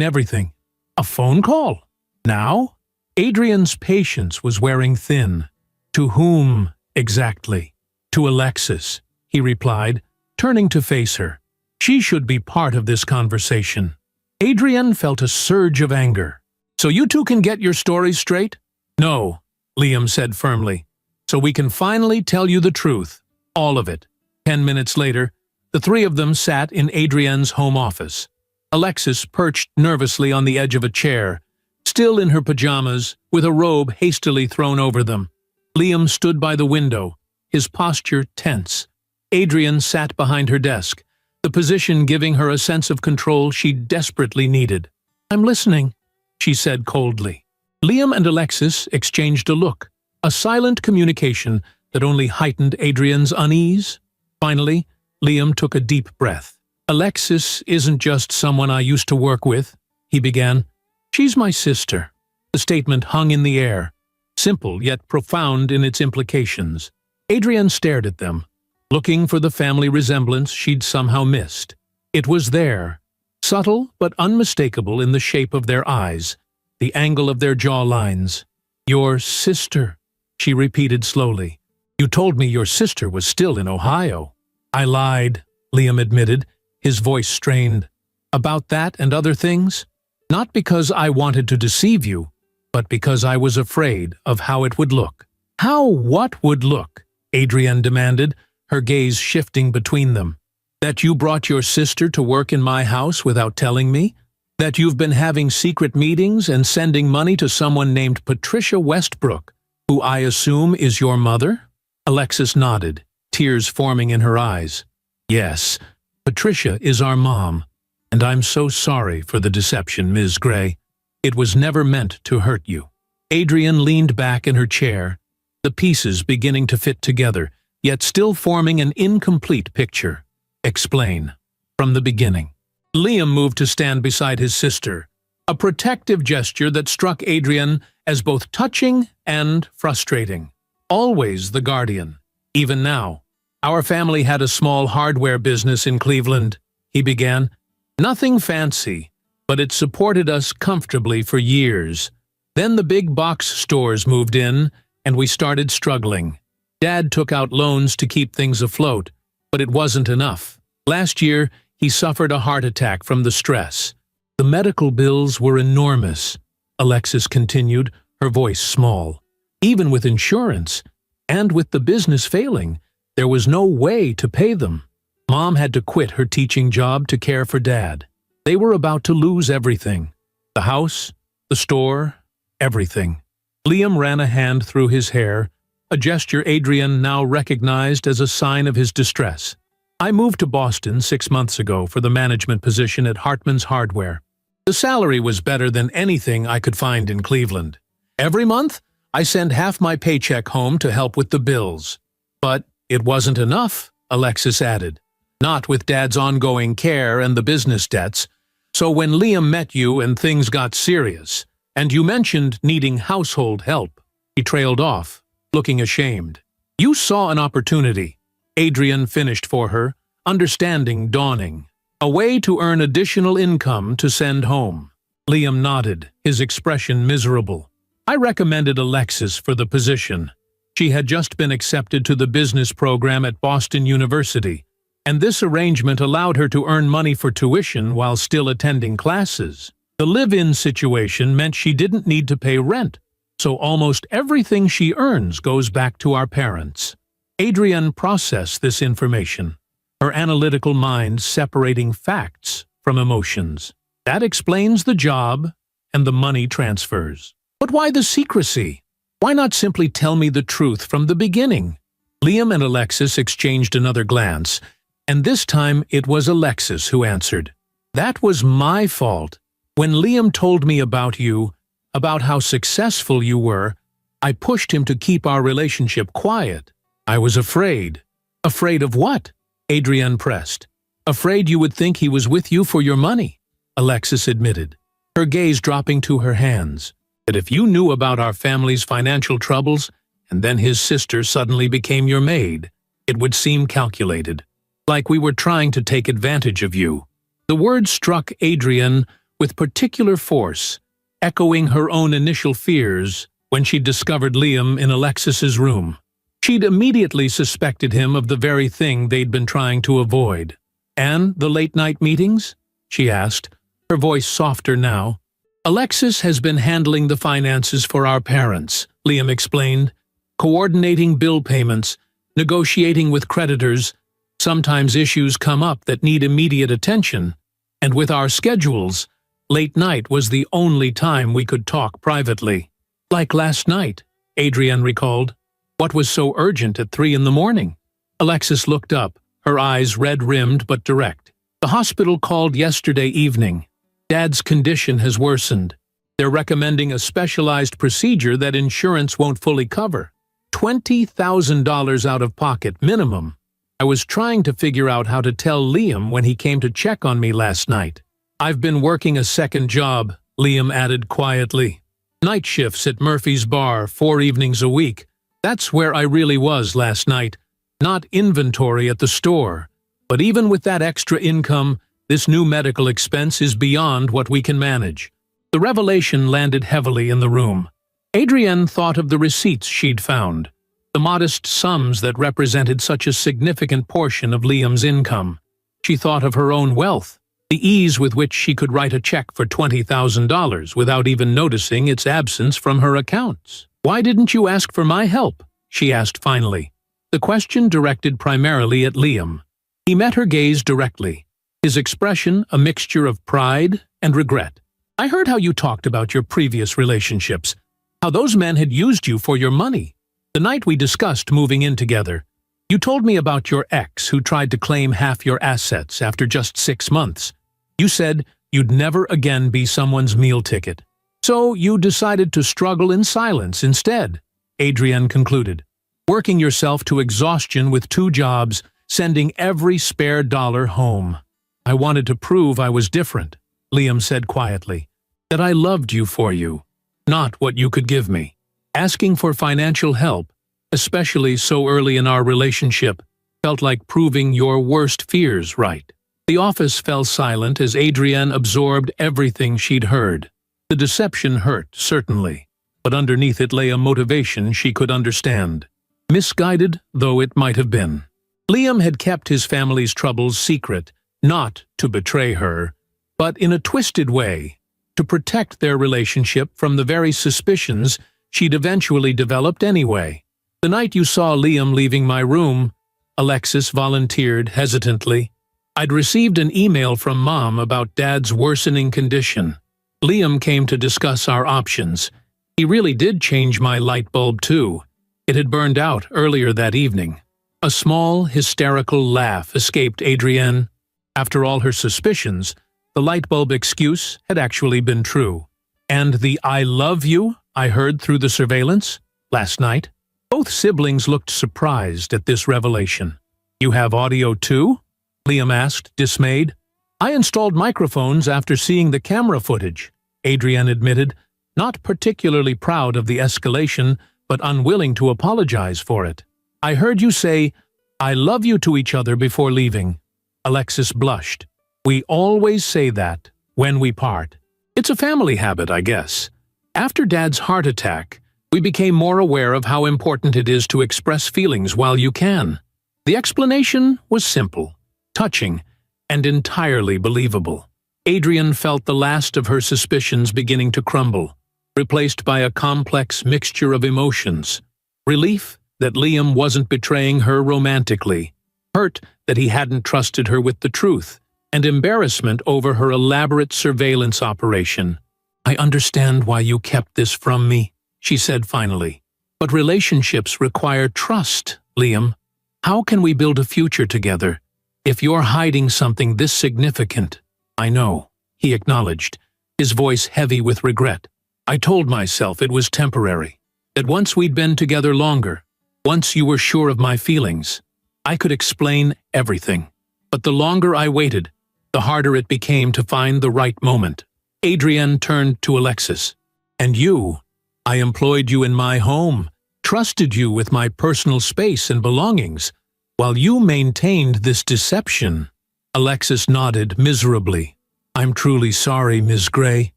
[SPEAKER 1] everything." "A phone call? Now?" Adrian's patience was wearing thin. "To whom, exactly?" "To Alexis," he replied, turning to face her. She should be part of this conversation. Adrian felt a surge of anger. "So you two can get your stories straight?" "No," Liam said firmly. "So we can finally tell you the truth. All of it." 10 minutes later, the three of them sat in Adrian's home office. Alexis perched nervously on the edge of a chair, still in her pajamas, with a robe hastily thrown over them. Liam stood by the window, his posture tense. Adrian sat behind her desk, the position giving her a sense of control she desperately needed. "I'm listening," she said coldly. Liam and Alexis exchanged a look, a silent communication that only heightened Adrian's unease. Finally, Liam took a deep breath. "Alexis isn't just someone I used to work with," he began. "She's my sister." The statement hung in the air, simple yet profound in its implications. Adrian stared at them, looking for the family resemblance she'd somehow missed. It was there, subtle but unmistakable in the shape of their eyes, the angle of their jawlines. "Your sister," she repeated slowly. "You told me your sister was still in Ohio." "I lied," Liam admitted, his voice strained. "About that and other things? Not because I wanted to deceive you, but because I was afraid of how it would look." "How what would look?" Adrian demanded, her gaze shifting between them. "That you brought your sister to work in my house without telling me? That you've been having secret meetings and sending money to someone named Patricia Westbrook, who I assume is your mother?" Alexis nodded, tears forming in her eyes. "Yes, Patricia is our mom, and I'm so sorry for the deception, Ms. Gray. It was never meant to hurt you." Adrian leaned back in her chair, the pieces beginning to fit together, yet still forming an incomplete picture. "Explain. From the beginning." Liam moved to stand beside his sister, a protective gesture that struck Adrian as both touching and frustrating. Always the guardian, even now. "Our family had a small hardware business in Cleveland," he began. "Nothing fancy, but it supported us comfortably for years. Then the big box stores moved in, and we started struggling. Dad took out loans to keep things afloat, but it wasn't enough. Last year, he suffered a heart attack from the stress. The medical bills were enormous," Alexis continued, her voice small. "Even with insurance, and with the business failing, there was no way to pay them. Mom had to quit her teaching job to care for Dad. They were about to lose everything. The house, the store, everything." Liam ran a hand through his hair, a gesture Adrian now recognized as a sign of his distress. I moved to Boston 6 months ago for the management position at Hartman's Hardware. The salary was better than anything I could find in Cleveland. Every month, I send half my paycheck home to help with the bills. But it wasn't enough, Alexis added. Not with Dad's ongoing care and the business debts. So when Liam met you and things got serious, and you mentioned needing household help, he trailed off, looking ashamed. You saw an opportunity, Adrian finished for her, understanding dawning. A way to earn additional income to send home. Liam nodded, his expression miserable. I recommended Alexis for the position. She had just been accepted to the business program at Boston University, and this arrangement allowed her to earn money for tuition while still attending classes. The live-in situation meant she didn't need to pay rent, so almost everything she earns goes back to our parents. Adrian processed this information, her analytical mind separating facts from emotions. That explains the job and the money transfers. But why the secrecy? Why not simply tell me the truth from the beginning? Liam and Alexis exchanged another glance, and this time it was Alexis who answered. That was my fault. When Liam told me about you, about how successful you were, I pushed him to keep our relationship quiet. I was afraid. Afraid of what? Adrian pressed. Afraid you would think he was with you for your money, Alexis admitted, her gaze dropping to her hands. That if you knew about our family's financial troubles, and then his sister suddenly became your maid, it would seem calculated, like we were trying to take advantage of you. The word struck Adrian with particular force, echoing her own initial fears when she discovered Liam in Alexis's room. She'd immediately suspected him of the very thing they'd been trying to avoid. And the late-night meetings? She asked, her voice softer now. Alexis has been handling the finances for our parents, Liam explained, coordinating bill payments, negotiating with creditors. Sometimes issues come up that need immediate attention, and with our schedules, late night was the only time we could talk privately. Like last night, Adrian recalled. What was so urgent at 3 a.m? Alexis looked up, her eyes red-rimmed but direct. The hospital called yesterday evening. Dad's condition has worsened. They're recommending a specialized procedure that insurance won't fully cover. $20,000 out of pocket, minimum. I was trying to figure out how to tell Liam when he came to check on me last night. I've been working a second job, Liam added quietly. Night shifts at Murphy's Bar, 4 evenings a week. That's where I really was last night. Not inventory at the store. But even with that extra income, this new medical expense is beyond what we can manage. The revelation landed heavily in the room. Adrienne thought of the receipts she'd found, the modest sums that represented such a significant portion of Liam's income. She thought of her own wealth, the ease with which she could write a check for $20,000 without even noticing its absence from her accounts. "Why didn't you ask for my help?" she asked finally. The question directed primarily at Liam. He met her gaze directly, his expression a mixture of pride and regret. "I heard how you talked about your previous relationships, how those men had used you for your money. The night we discussed moving in together, you told me about your ex who tried to claim half your assets after just 6 months. You said you'd never again be someone's meal ticket. So you decided to struggle in silence instead," Adrienne concluded, "working yourself to exhaustion with 2 jobs, sending every spare dollar home. I wanted to prove I was different," Liam said quietly, "that I loved you for you, not what you could give me. Asking for financial help, especially so early in our relationship, felt like proving your worst fears right." The office fell silent as Adrienne absorbed everything she'd heard. The deception hurt, certainly, but underneath it lay a motivation she could understand, misguided though it might have been. Liam had kept his family's troubles secret, not to betray her, but in a twisted way, to protect their relationship from the very suspicions she'd eventually developed anyway. "The night you saw Liam leaving my room," Alexis volunteered hesitantly, "I'd received an email from Mom about Dad's worsening condition. Liam came to discuss our options. He really did change my light bulb too. It had burned out earlier that evening. A small, hysterical laugh escaped Adrienne. After all her suspicions, the light bulb excuse had actually been true. And the "I love you" I heard through the surveillance last night? Both siblings looked surprised at this revelation. "You have audio too?" Liam asked, dismayed. "I installed microphones after seeing the camera footage," Adrienne admitted, not particularly proud of the escalation, but unwilling to apologize for it. "I heard you say, 'I love you' to each other before leaving." Alexis blushed. "We always say that when we part. It's a family habit, I guess. After Dad's heart attack, we became more aware of how important it is to express feelings while you can." The explanation was simple, touching, and entirely believable. Adrienne felt the last of her suspicions beginning to crumble, replaced by a complex mixture of emotions. Relief that Liam wasn't betraying her romantically, hurt that he hadn't trusted her with the truth, and embarrassment over her elaborate surveillance operation. "I understand why you kept this from me," she said finally. "But relationships require trust, Liam. How can we build a future together if you're hiding something this significant?" "I know," he acknowledged, his voice heavy with regret. "I told myself it was temporary, that once we'd been together longer, once you were sure of my feelings, I could explain everything. But the longer I waited, the harder it became to find the right moment." Adrienne turned to Alexis. "And you? I employed you in my home, trusted you with my personal space and belongings, while you maintained this deception." Alexis nodded miserably. "I'm truly sorry, Ms. Gray.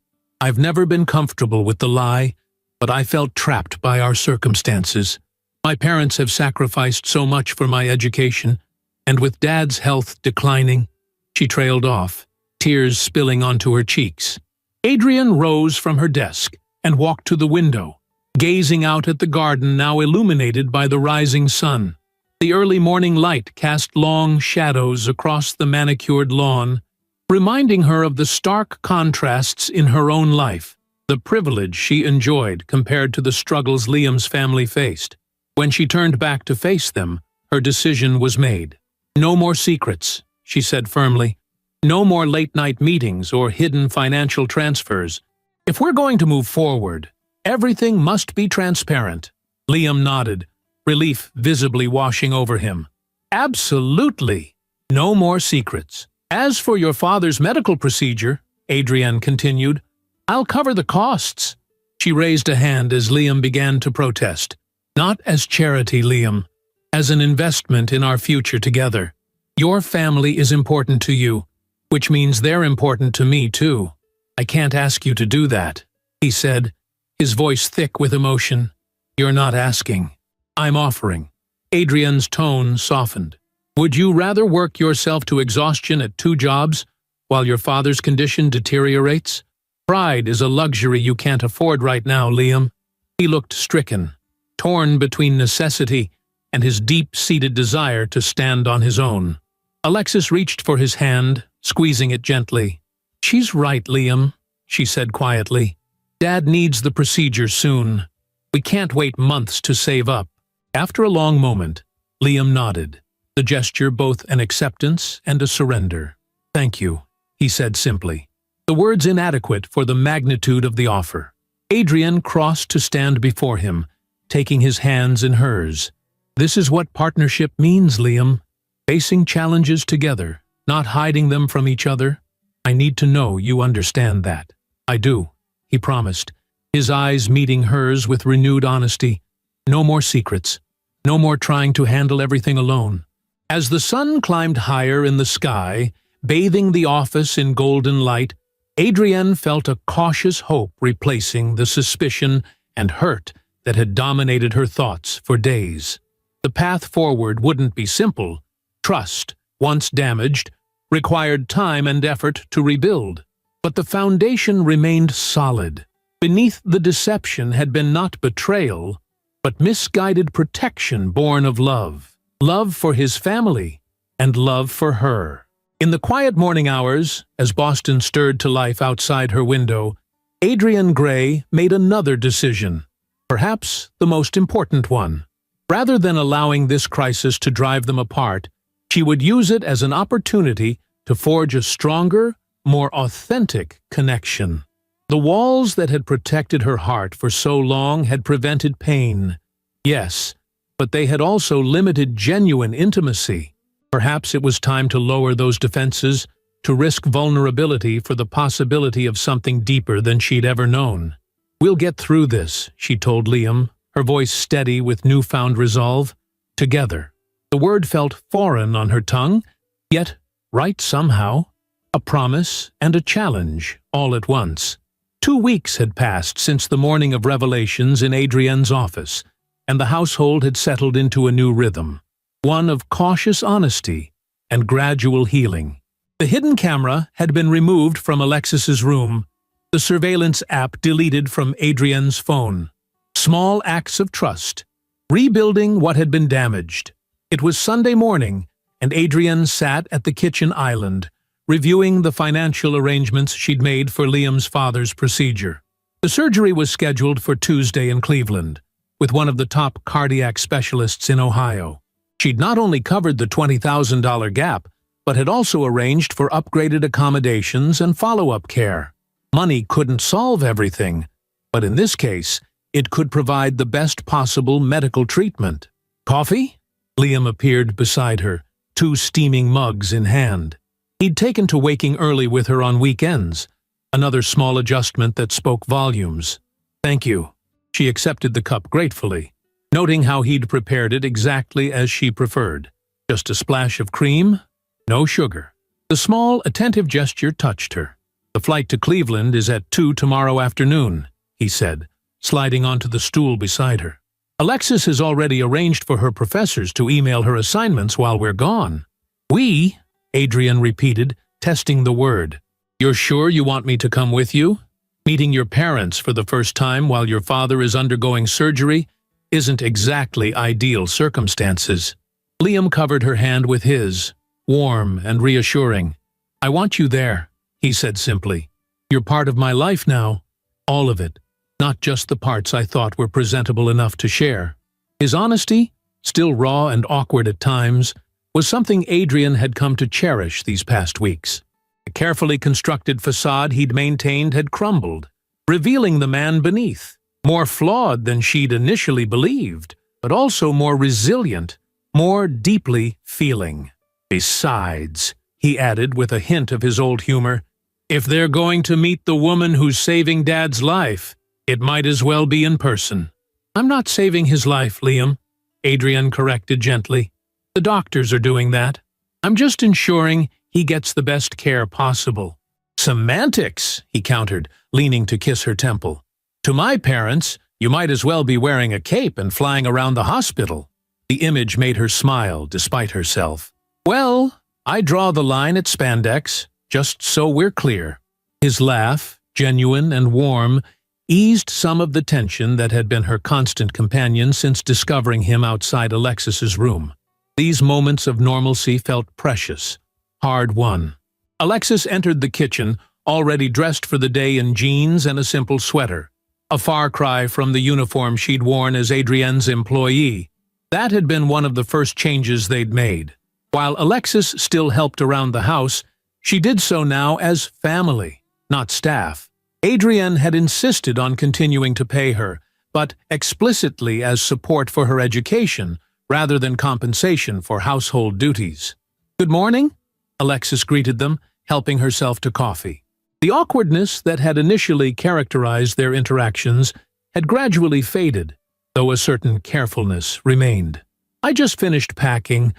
[SPEAKER 1] I've never been comfortable with the lie, but I felt trapped by our circumstances. My parents have sacrificed so much for my education, and with Dad's health declining—" She trailed off, tears spilling onto her cheeks. Adrienne rose from her desk and walked to the window, gazing out at the garden now illuminated by the rising sun. The early morning light cast long shadows across the manicured lawn, reminding her of the stark contrasts in her own life, the privilege she enjoyed compared to the struggles Liam's family faced. When she turned back to face them, her decision was made. "No more secrets," she said firmly. "No more late-night meetings or hidden financial transfers. If we're going to move forward, everything must be transparent." Liam nodded, relief visibly washing over him. "Absolutely. No more secrets. As for your father's medical procedure," Adrienne continued, "I'll cover the costs." She raised a hand as Liam began to protest. "Not as charity, Liam. As an investment in our future together. Your family is important to you, which means they're important to me too. I can't ask you to do that," he said, his voice thick with emotion. "You're not asking. I'm offering." Adrienne's tone softened. "Would you rather work yourself to exhaustion at 2 jobs while your father's condition deteriorates? Pride is a luxury you can't afford right now, Liam." He looked stricken, torn between necessity and his deep-seated desire to stand on his own. Alexis reached for his hand, squeezing it gently. "She's right, Liam," she said quietly. "Dad needs the procedure soon. We can't wait months to save up." After a long moment, Liam nodded, the gesture both an acceptance and a surrender. "Thank you," he said simply, the words inadequate for the magnitude of the offer. Adrienne crossed to stand before him, taking his hands in hers. "This is what partnership means, Liam. Facing challenges together, not hiding them from each other. I need to know you understand that." "I do," he promised, his eyes meeting hers with renewed honesty. "No more secrets. No more trying to handle everything alone." As the sun climbed higher in the sky, bathing the office in golden light, Adrienne felt a cautious hope replacing the suspicion and hurt that had dominated her thoughts for days. The path forward wouldn't be simple. Trust, once damaged, required time and effort to rebuild. But the foundation remained solid. Beneath the deception had been not betrayal, but misguided protection born of love. Love for his family, and love for her. In the quiet morning hours, as Boston stirred to life outside her window, Adrienne Gray made another decision, perhaps the most important one. Rather than allowing this crisis to drive them apart, she would use it as an opportunity to forge a stronger, more authentic connection. The walls that had protected her heart for so long had prevented pain. Yes, but they had also limited genuine intimacy. Perhaps it was time to lower those defenses, to risk vulnerability for the possibility of something deeper than she'd ever known. "We'll get through this," she told Liam, her voice steady with newfound resolve. "Together." The word felt foreign on her tongue, yet right somehow. A promise and a challenge, all at once. 2 weeks had passed since the morning of revelations in Adrienne's office, and the household had settled into a new rhythm, one of cautious honesty and gradual healing. The hidden camera had been removed from Alexis's room, the surveillance app deleted from Adrienne's phone. Small acts of trust, rebuilding what had been damaged. It was Sunday morning, and Adrienne sat at the kitchen island, reviewing the financial arrangements she'd made for Liam's father's procedure. The surgery was scheduled for Tuesday in Cleveland, with one of the top cardiac specialists in Ohio. She'd not only covered the $20,000 gap, but had also arranged for upgraded accommodations and follow-up care. Money couldn't solve everything, but in this case, it could provide the best possible medical treatment. "Coffee?" Liam appeared beside her, 2 steaming mugs in hand. He'd taken to waking early with her on weekends, another small adjustment that spoke volumes. "Thank you." She accepted the cup gratefully, noting how he'd prepared it exactly as she preferred. Just a splash of cream, no sugar. The small, attentive gesture touched her. "The flight to Cleveland is at 2 tomorrow afternoon," he said, sliding onto the stool beside her. "Alexis has already arranged for her professors to email her assignments while we're gone." "We?" Adrienne repeated, testing the word. "You're sure you want me to come with you? Meeting your parents for the first time while your father is undergoing surgery isn't exactly ideal circumstances." Liam covered her hand with his, warm and reassuring. "I want you there," he said simply. "You're part of my life now. All of it, not just the parts I thought were presentable enough to share." His honesty, still raw and awkward at times, was something Adrienne had come to cherish these past weeks. The carefully constructed facade he'd maintained had crumbled, revealing the man beneath, more flawed than she'd initially believed, but also more resilient, more deeply feeling. "Besides," he added with a hint of his old humor, "if they're going to meet the woman who's saving Dad's life, it might as well be in person." "I'm not saving his life, Liam," Adrienne corrected gently. "The doctors are doing that. I'm just ensuring he gets the best care possible." "Semantics," he countered, leaning to kiss her temple. "To my parents, you might as well be wearing a cape and flying around the hospital." The image made her smile despite herself. "Well, I draw the line at spandex, just so we're clear." His laugh, genuine and warm, eased some of the tension that had been her constant companion since discovering him outside Alexis's room. These moments of normalcy felt precious, hard-won. Alexis entered the kitchen, already dressed for the day in jeans and a simple sweater, a far cry from the uniform she'd worn as Adrienne's employee. That had been one of the first changes they'd made. While Alexis still helped around the house, she did so now as family, not staff. Adrienne had insisted on continuing to pay her, but explicitly as support for her education, rather than compensation for household duties. "Good morning," Alexis greeted them, helping herself to coffee. The awkwardness that had initially characterized their interactions had gradually faded, though a certain carefulness remained. "I just finished packing.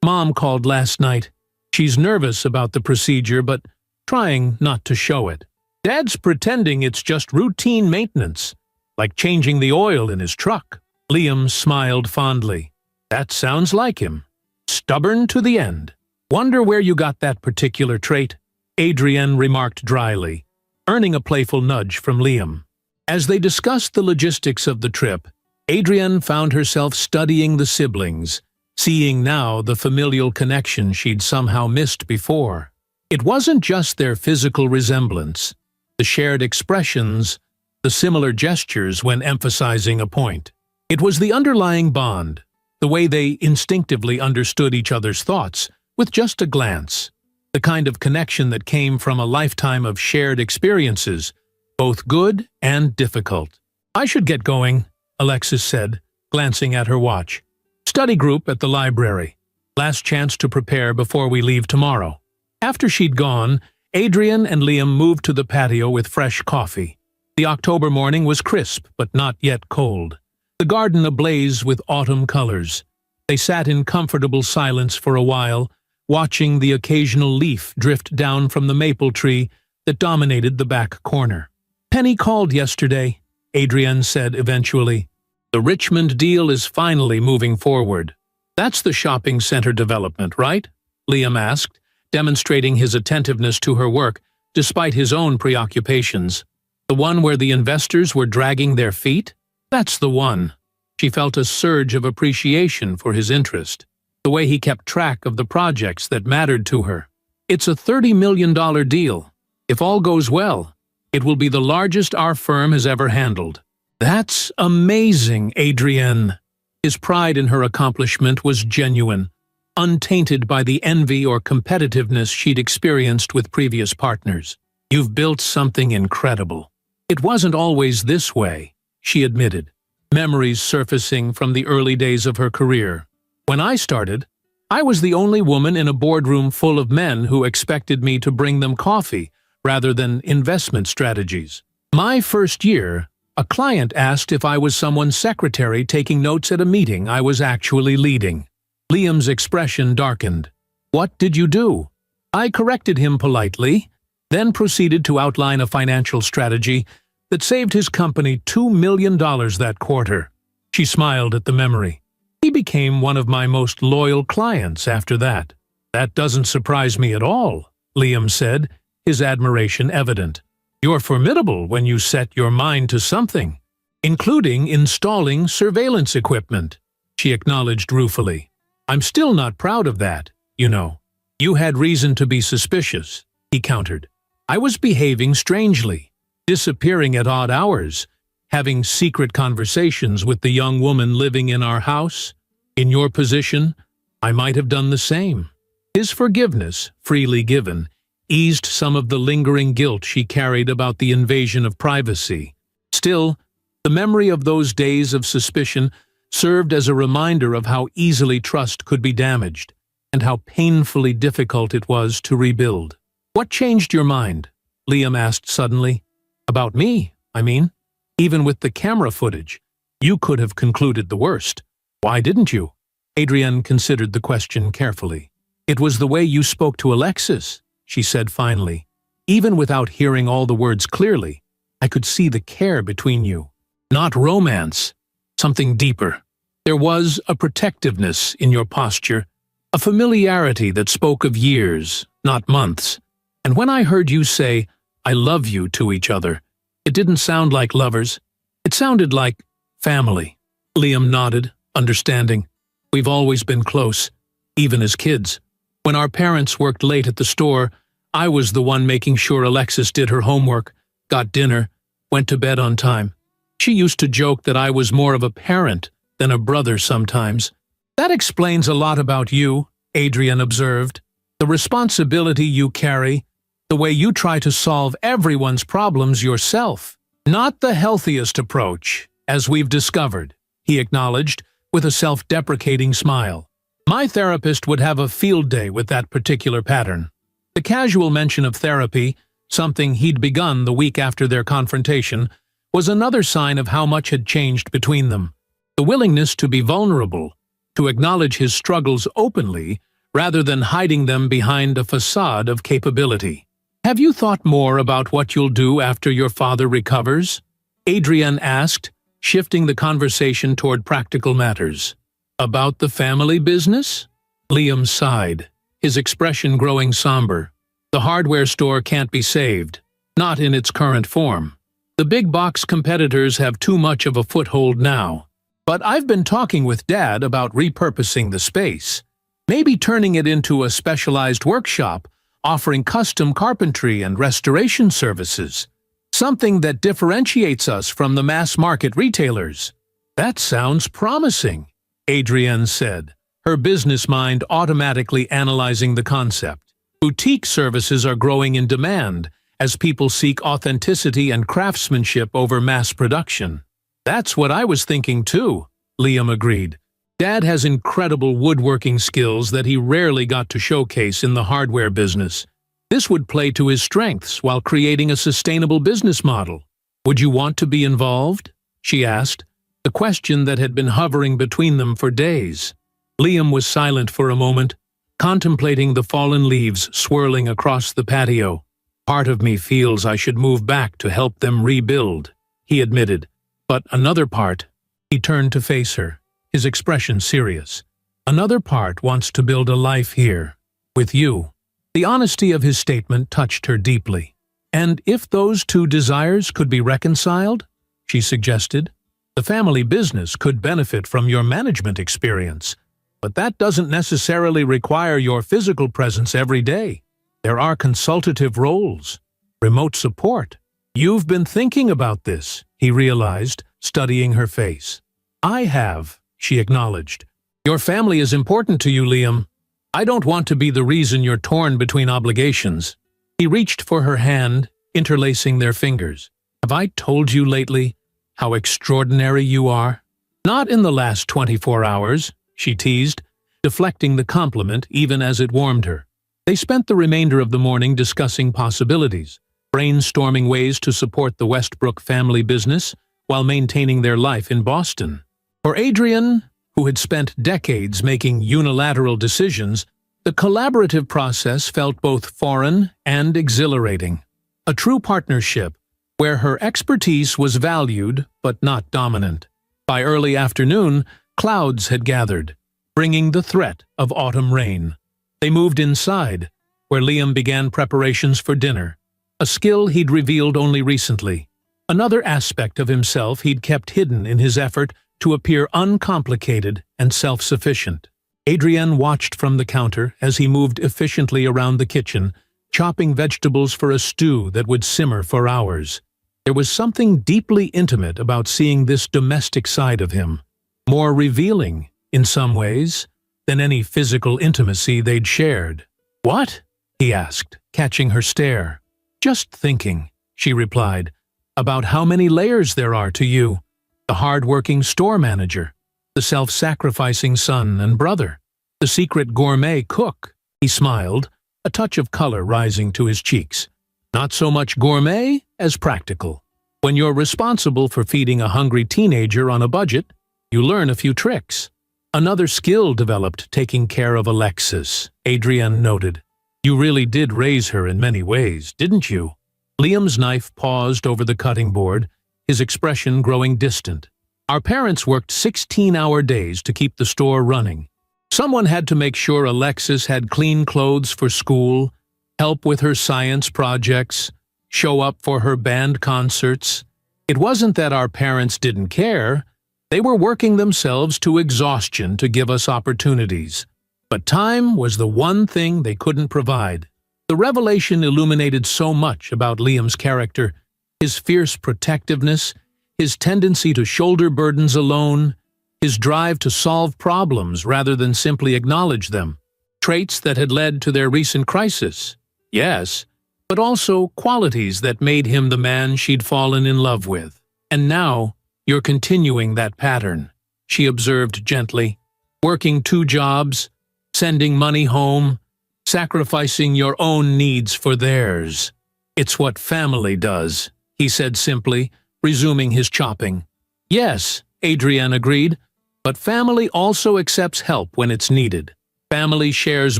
[SPEAKER 1] Mom called last night. She's nervous about the procedure, but trying not to show it. Dad's pretending it's just routine maintenance, like changing the oil in his truck." Liam smiled fondly. "That sounds like him. Stubborn to the end. Wonder where you got that particular trait," Adrienne remarked dryly, earning a playful nudge from Liam. As they discussed the logistics of the trip, Adrienne found herself studying the siblings, seeing now the familial connection she'd somehow missed before. It wasn't just their physical resemblance, the shared expressions, the similar gestures when emphasizing a point. It was the underlying bond, the way they instinctively understood each other's thoughts with just a glance, the kind of connection that came from a lifetime of shared experiences, both good and difficult. "I should get going," Alexis said, glancing at her watch. "Study group at the library. Last chance to prepare before we leave tomorrow." After she'd gone, Adrian and Liam moved to the patio with fresh coffee. The October morning was crisp, but not yet cold. The garden ablaze with autumn colors. They sat in comfortable silence for a while, watching the occasional leaf drift down from the maple tree that dominated the back corner. "Penny called yesterday," Adrian said eventually. "The Richmond deal is finally moving forward." "That's the shopping center development, right?" Liam asked, demonstrating his attentiveness to her work despite his own preoccupations. "The one where the investors were dragging their feet?" "That's the one." She felt a surge of appreciation for his interest, the way he kept track of the projects that mattered to her. "It's a $30 million deal. If all goes well, it will be the largest our firm has ever handled." "That's amazing, Adrienne." His pride in her accomplishment was genuine, untainted by the envy or competitiveness she'd experienced with previous partners. "You've built something incredible." "It wasn't always this way," she admitted, memories surfacing from the early days of her career. "When I started, I was the only woman in a boardroom full of men who expected me to bring them coffee rather than investment strategies. My first year, a client asked if I was someone's secretary taking notes at a meeting I was actually leading." Liam's expression darkened. "What did you do?" I corrected him politely, then proceeded to outline a financial strategy that saved his company $2 million that quarter. She smiled at the memory. "He became one of my most loyal clients after that." "That doesn't surprise me at all," Liam said, his admiration evident. "You're formidable when you set your mind to something, including installing surveillance equipment," she acknowledged ruefully. "I'm still not proud of that, you know." "You had reason to be suspicious," he countered. "I was behaving strangely, disappearing at odd hours, having secret conversations with the young woman living in our house. In your position, I might have done the same." His forgiveness, freely given, eased some of the lingering guilt she carried about the invasion of privacy. Still, the memory of those days of suspicion served as a reminder of how easily trust could be damaged, and how painfully difficult it was to rebuild. "What changed your mind?" Liam asked suddenly. "About me, I mean. Even with the camera footage, you could have concluded the worst. Why didn't you?" Adrienne considered the question carefully. "It was the way you spoke to Alexis," she said finally. "Even without hearing all the words clearly, I could see the care between you. Not romance, something deeper. There was a protectiveness in your posture, a familiarity that spoke of years, not months. And when I heard you say, 'I love you' to each other, it didn't sound like lovers. It sounded like family." Liam nodded, understanding. "We've always been close, even as kids. When our parents worked late at the store, I was the one making sure Alexis did her homework, got dinner, went to bed on time. She used to joke that I was more of a parent than a brother sometimes." "That explains a lot about you," Adrian observed. "The responsibility you carry, the way you try to solve everyone's problems yourself. Not the healthiest approach, as we've discovered," he acknowledged, with a self-deprecating smile. "My therapist would have a field day with that particular pattern." The casual mention of therapy, something he'd begun the week after their confrontation, was another sign of how much had changed between them. The willingness to be vulnerable, to acknowledge his struggles openly, rather than hiding them behind a facade of capability. "Have you thought more about what you'll do after your father recovers?" Adrienne asked, shifting the conversation toward practical matters. "About the family business?" Liam sighed, his expression growing somber. "The hardware store can't be saved, not in its current form. The big box competitors have too much of a foothold now. But I've been talking with Dad about repurposing the space, maybe turning it into a specialized workshop, offering custom carpentry and restoration services, something that differentiates us from the mass-market retailers." "That sounds promising," Adrienne said, her business mind automatically analyzing the concept. Boutique services are growing in demand as people seek authenticity and craftsmanship over mass production. That's what I was thinking too, Liam agreed. Dad has incredible woodworking skills that he rarely got to showcase in the hardware business. This would play to his strengths while creating a sustainable business model. Would you want to be involved? She asked, the question that had been hovering between them for days. Liam was silent for a moment, contemplating the fallen leaves swirling across the patio. Part of me feels I should move back to help them rebuild, he admitted. But another part, he turned to face her, his expression serious. Another part wants to build a life here, with you. The honesty of his statement touched her deeply. And if those two desires could be reconciled, she suggested, the family business could benefit from your management experience. But that doesn't necessarily require your physical presence every day. There are consultative roles, remote support. You've been thinking about this, he realized, studying her face. I have, she acknowledged. Your family is important to you, Liam. I don't want to be the reason you're torn between obligations. He reached for her hand, interlacing their fingers. Have I told you lately how extraordinary you are? Not in the last 24 hours, she teased, deflecting the compliment even as it warmed her. They spent the remainder of the morning discussing possibilities, brainstorming ways to support the Westbrook family business while maintaining their life in Boston. For Adrienne, who had spent decades making unilateral decisions, the collaborative process felt both foreign and exhilarating. A true partnership where her expertise was valued but not dominant. By early afternoon, clouds had gathered, bringing the threat of autumn rain. They moved inside, where Liam began preparations for dinner, a skill he'd revealed only recently, another aspect of himself he'd kept hidden in his effort to appear uncomplicated and self-sufficient. Adrienne watched from the counter as he moved efficiently around the kitchen, chopping vegetables for a stew that would simmer for hours. There was something deeply intimate about seeing this domestic side of him, more revealing, in some ways, than any physical intimacy they'd shared. What? He asked, catching her stare. Just thinking, she replied, about how many layers there are to you. The hard-working store manager, the self-sacrificing son and brother, the secret gourmet cook. He smiled, a touch of color rising to his cheeks. Not so much gourmet as practical. When you're responsible for feeding a hungry teenager on a budget, you learn a few tricks. Another skill developed taking care of Alexis, Adrienne noted. You really did raise her in many ways, didn't you? Liam's knife paused over the cutting board, his expression growing distant. Our parents worked 16-hour days to keep the store running. Someone had to make sure Alexis had clean clothes for school, help with her science projects, show up for her band concerts. It wasn't that our parents didn't care. They were working themselves to exhaustion to give us opportunities. But time was the one thing they couldn't provide. The revelation illuminated so much about Liam's character, his fierce protectiveness, his tendency to shoulder burdens alone, his drive to solve problems rather than simply acknowledge them. Traits that had led to their recent crisis, yes, but also qualities that made him the man she'd fallen in love with. And now, you're continuing that pattern, she observed gently, working 2 jobs, sending money home, sacrificing your own needs for theirs. It's what family does, he said simply, resuming his chopping. Yes, Adrienne agreed, but family also accepts help when it's needed. Family shares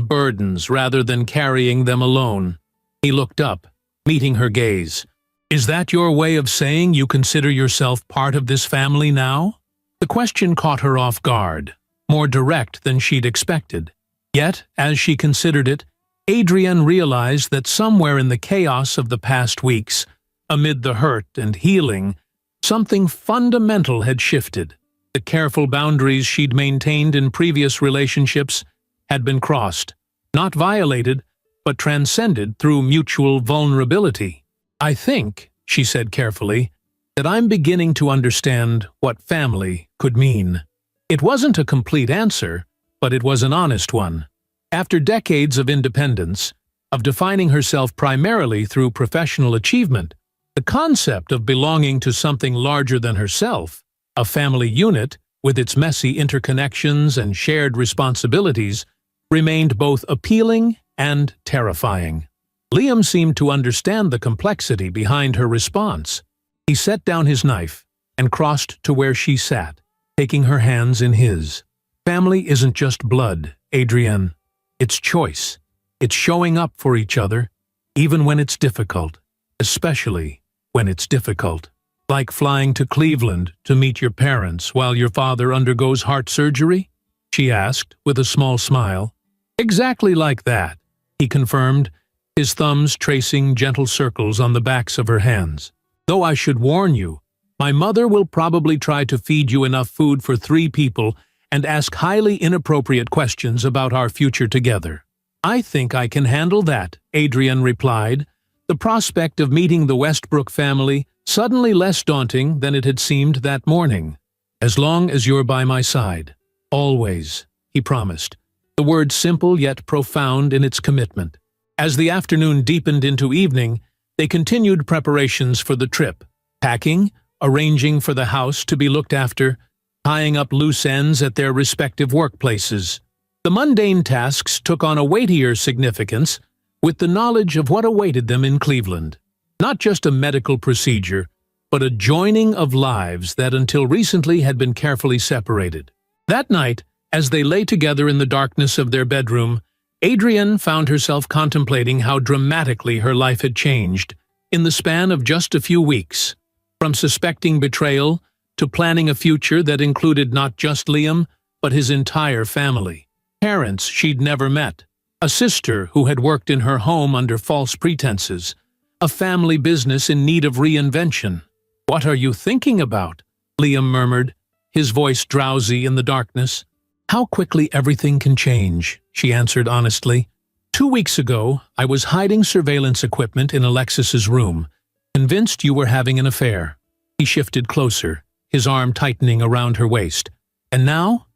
[SPEAKER 1] burdens rather than carrying them alone. He looked up, meeting her gaze. Is that your way of saying you consider yourself part of this family now? The question caught her off guard, more direct than she'd expected. Yet, as she considered it, Adrienne realized that somewhere in the chaos of the past weeks, amid the hurt and healing, something fundamental had shifted. The careful boundaries she'd maintained in previous relationships had been crossed, not violated, but transcended through mutual vulnerability. I think, she said carefully, that I'm beginning to understand what family could mean. It wasn't a complete answer, but it was an honest one. After decades of independence, of defining herself primarily through professional achievement, the concept of belonging to something larger than herself, a family unit with its messy interconnections and shared responsibilities, remained both appealing and terrifying. Liam seemed to understand the complexity behind her response. He set down his knife and crossed to where she sat, taking her hands in his. Family isn't just blood, Adrienne. It's choice. It's showing up for each other, even when it's difficult, especially when it's difficult. Like flying to Cleveland to meet your parents while your father undergoes heart surgery? She asked, with a small smile. Exactly like that, he confirmed, his thumbs tracing gentle circles on the backs of her hands. Though I should warn you, my mother will probably try to feed you enough food for 3 people and ask highly inappropriate questions about our future together. I think I can handle that, Adrienne replied, the prospect of meeting the Westbrook family suddenly less daunting than it had seemed that morning. As long as you're by my side. Always, he promised, the word simple yet profound in its commitment. As the afternoon deepened into evening, they continued preparations for the trip, packing, arranging for the house to be looked after, tying up loose ends at their respective workplaces. The mundane tasks took on a weightier significance with the knowledge of what awaited them in Cleveland. Not just a medical procedure, but a joining of lives that until recently had been carefully separated. That night, as they lay together in the darkness of their bedroom, Adrienne found herself contemplating how dramatically her life had changed in the span of just a few weeks. From suspecting betrayal to planning a future that included not just Liam, but his entire family. Parents she'd never met, a sister who had worked in her home under false pretenses, a family business in need of reinvention. "What are you thinking about?" Liam murmured, his voice drowsy in the darkness. "How quickly everything can change," she answered honestly. 2 weeks ago, I was hiding surveillance equipment in Alexis's room, convinced you were having an affair." He shifted closer, his arm tightening around her waist. And now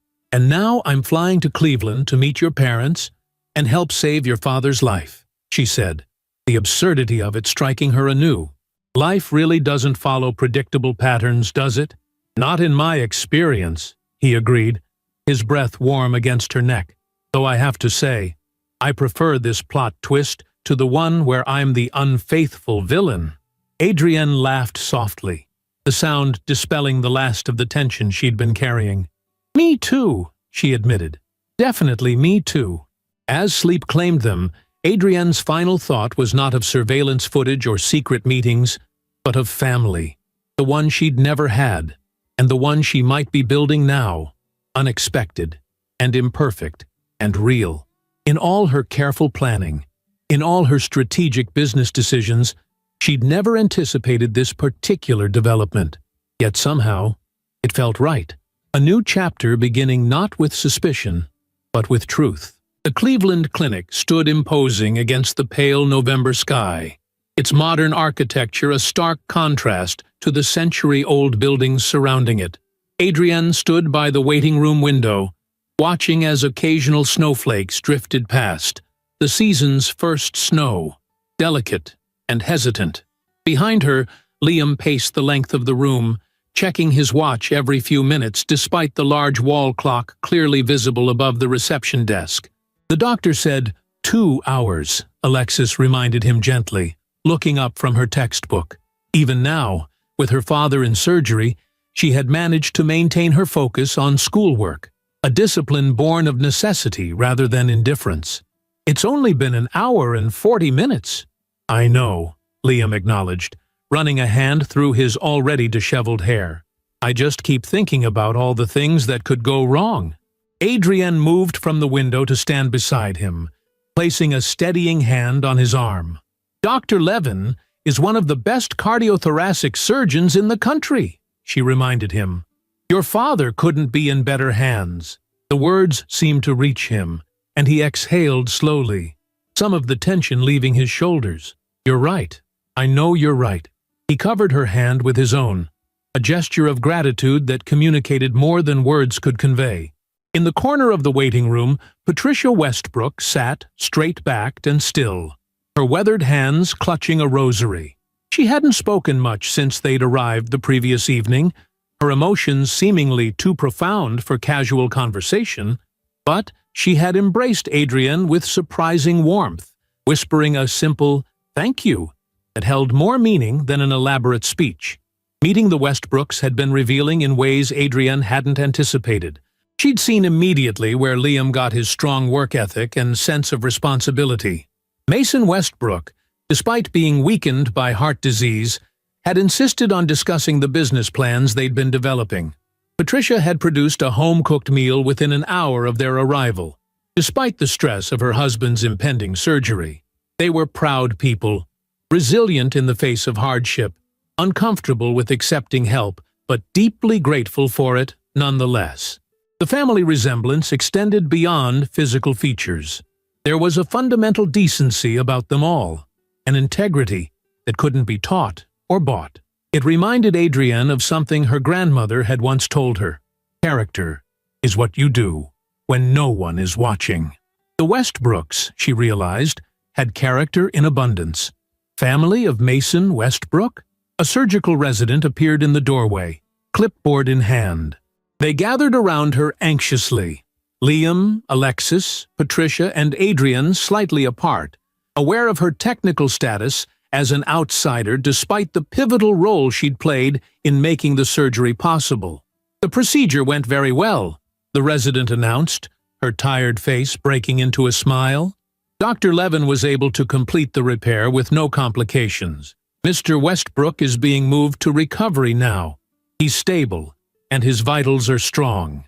[SPEAKER 1] I'm flying to Cleveland to meet your parents and help save your father's life," she said, the absurdity of it striking her anew. "Life really doesn't follow predictable patterns, does it?" "Not in my experience," he agreed, his breath warm against her neck. "Though I have to say, I prefer this plot twist to the one where I'm the unfaithful villain." Adrienne laughed softly, the sound dispelling the last of the tension she'd been carrying. "Me too," she admitted. "Definitely me too." As sleep claimed them, Adrienne's final thought was not of surveillance footage or secret meetings, but of family, the one she'd never had, and the one she might be building now, unexpected, and imperfect, and real. In all her careful planning, in all her strategic business decisions, she'd never anticipated this particular development. Yet somehow, it felt right. A new chapter beginning not with suspicion, but with truth. The Cleveland Clinic stood imposing against the pale November sky, its modern architecture a stark contrast to the century-old buildings surrounding it. Adrienne stood by the waiting room window, watching as occasional snowflakes drifted past, the season's first snow, delicate and hesitant. Behind her, Liam paced the length of the room, checking his watch every few minutes despite the large wall clock clearly visible above the reception desk. "The doctor said 2 hours, Alexis reminded him gently, looking up from her textbook. Even now, with her father in surgery, she had managed to maintain her focus on schoolwork, a discipline born of necessity rather than indifference. "It's only been an hour and 40 minutes. "I know," Liam acknowledged, running a hand through his already disheveled hair. "I just keep thinking about all the things that could go wrong." Adrienne moved from the window to stand beside him, placing a steadying hand on his arm. "Dr. Levin is one of the best cardiothoracic surgeons in the country," she reminded him. "Your father couldn't be in better hands." The words seemed to reach him, and he exhaled slowly, some of the tension leaving his shoulders. "You're right. I know you're right." He covered her hand with his own. a gesture of gratitude that communicated more than words could convey. In the corner of the waiting room, Patricia Westbrook sat, straight-backed and still, her weathered hands clutching a rosary. She hadn't spoken much since they'd arrived the previous evening, her emotions seemingly too profound for casual conversation, but she had embraced Adrian with surprising warmth, whispering a simple "thank you" that held more meaning than an elaborate speech. Meeting the Westbrooks had been revealing in ways Adrian hadn't anticipated. She'd seen immediately where Liam got his strong work ethic and sense of responsibility. Mason Westbrook, despite being weakened by heart disease, had insisted on discussing the business plans they'd been developing. Patricia had produced a home-cooked meal within an hour of their arrival. Despite the stress of her husband's impending surgery, they were proud people, resilient in the face of hardship, uncomfortable with accepting help, but deeply grateful for it nonetheless. The family resemblance extended beyond physical features. There was a fundamental decency about them all, an integrity that couldn't be taught or bought. It reminded Adrienne of something her grandmother had once told her. Character is what you do when no one is watching. The Westbrooks, she realized, had character in abundance. Family of Mason Westbrook? A surgical resident appeared in the doorway, clipboard in hand. They gathered around her anxiously. Liam, Alexis, Patricia, and Adrian slightly apart, aware of her technical status as an outsider despite the pivotal role she'd played in making the surgery possible. The procedure went very well, the resident announced, her tired face breaking into a smile. Dr. Levin was able to complete the repair with no complications. Mr. Westbrook is being moved to recovery now. He's stable, and his vitals are strong.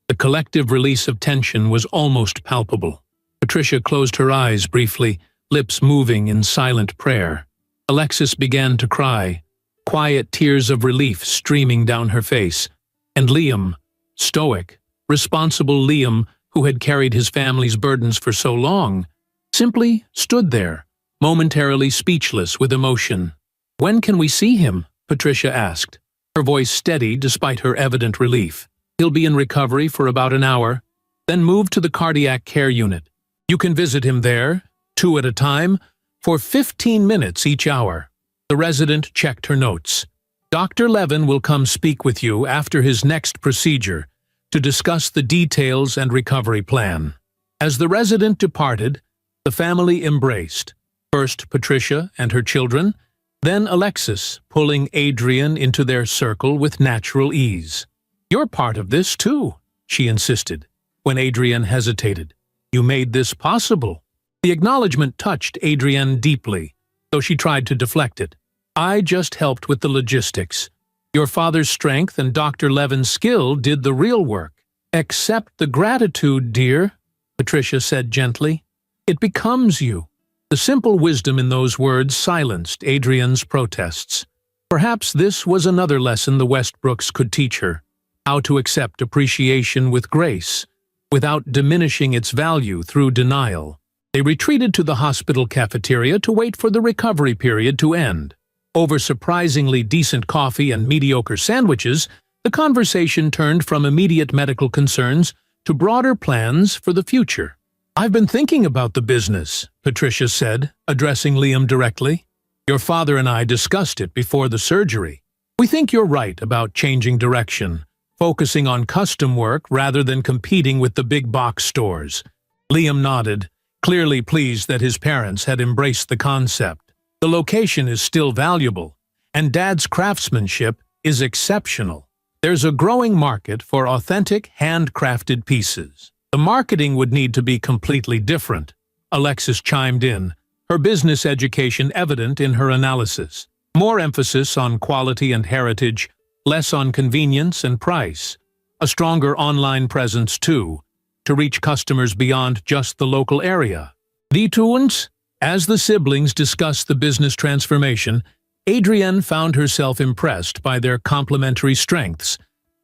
[SPEAKER 1] The collective release of tension was almost palpable. Patricia closed her eyes briefly, lips moving in silent prayer. Alexis began to cry, quiet tears of relief streaming down her face. And Liam, stoic, responsible Liam, who had carried his family's burdens for so long, simply stood there, momentarily speechless with emotion. "When can we see him?" Patricia asked, her voice steady despite her evident relief. "He'll be in recovery for about an hour, then move to the cardiac care unit. You can visit him there, 2 at a time, for 15 minutes each hour." The resident checked her notes. "Dr. Levin will come speak with you after his next procedure to discuss the details and recovery plan." As the resident departed, the family embraced, first Patricia and her children, then Alexis, pulling Adrian into their circle with natural ease. "You're part of this, too," she insisted, when Adrian hesitated. "You made this possible." The acknowledgement touched Adrienne deeply, though she tried to deflect it. "I just helped with the logistics. Your father's strength and Dr. Levin's skill did the real work." "Accept the gratitude, dear," Patricia said gently. "It becomes you." The simple wisdom in those words silenced Adrienne's protests. Perhaps this was another lesson the Westbrooks could teach her, how to accept appreciation with grace, without diminishing its value through denial. They retreated to the hospital cafeteria to wait for the recovery period to end. Over surprisingly decent coffee and mediocre sandwiches, the conversation turned from immediate medical concerns to broader plans for the future. "I've been thinking about the business," Patricia said, addressing Liam directly. "Your father and I discussed it before the surgery. We think you're right about changing direction, focusing on custom work rather than competing with the big box stores." Liam nodded, clearly pleased that his parents had embraced the concept. "The location is still valuable, and Dad's craftsmanship is exceptional. There's a growing market for authentic, handcrafted pieces." "The marketing would need to be completely different," Alexis chimed in, her business education evident in her analysis. "More emphasis on quality and heritage, less on convenience and price. A stronger online presence, too, to reach customers beyond just the local area." The twins, as the siblings discussed the business transformation, Adrienne found herself impressed by their complementary strengths: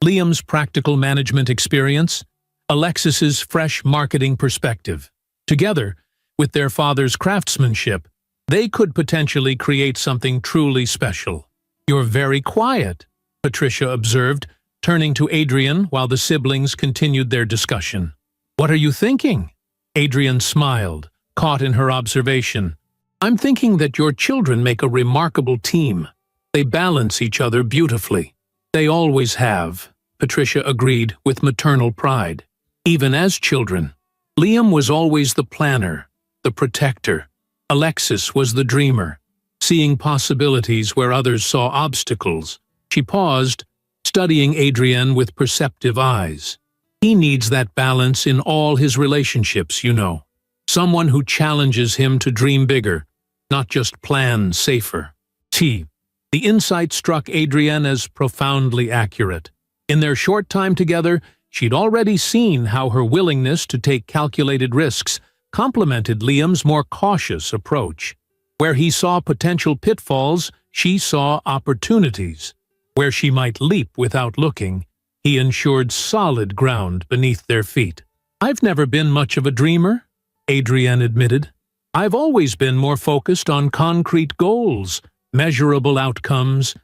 [SPEAKER 1] Liam's practical management experience, Alexis's fresh marketing perspective. Together, with their father's craftsmanship, they could potentially create something truly special. "You're very quiet," Patricia observed, turning to Adrian while the siblings continued their discussion. "What are you thinking?" Adrian smiled, caught in her observation. "I'm thinking that your children make a remarkable team. They balance each other beautifully." "They always have," Patricia agreed with maternal pride. "Even as children. Liam was always the planner, the protector. Alexis was the dreamer, seeing possibilities where others saw obstacles." She paused, studying Adrian with perceptive eyes. "He needs that balance in all his relationships, you know. Someone who challenges him to dream bigger, not just plan safer." The insight struck Adrian as profoundly accurate. In their short time together, she'd already seen how her willingness to take calculated risks complemented Liam's more cautious approach. Where he saw potential pitfalls, she saw opportunities. Where she might leap without looking, he ensured solid ground beneath their feet. "I've never been much of a dreamer," Adrian admitted. "I've always been more focused on concrete goals, measurable outcomes."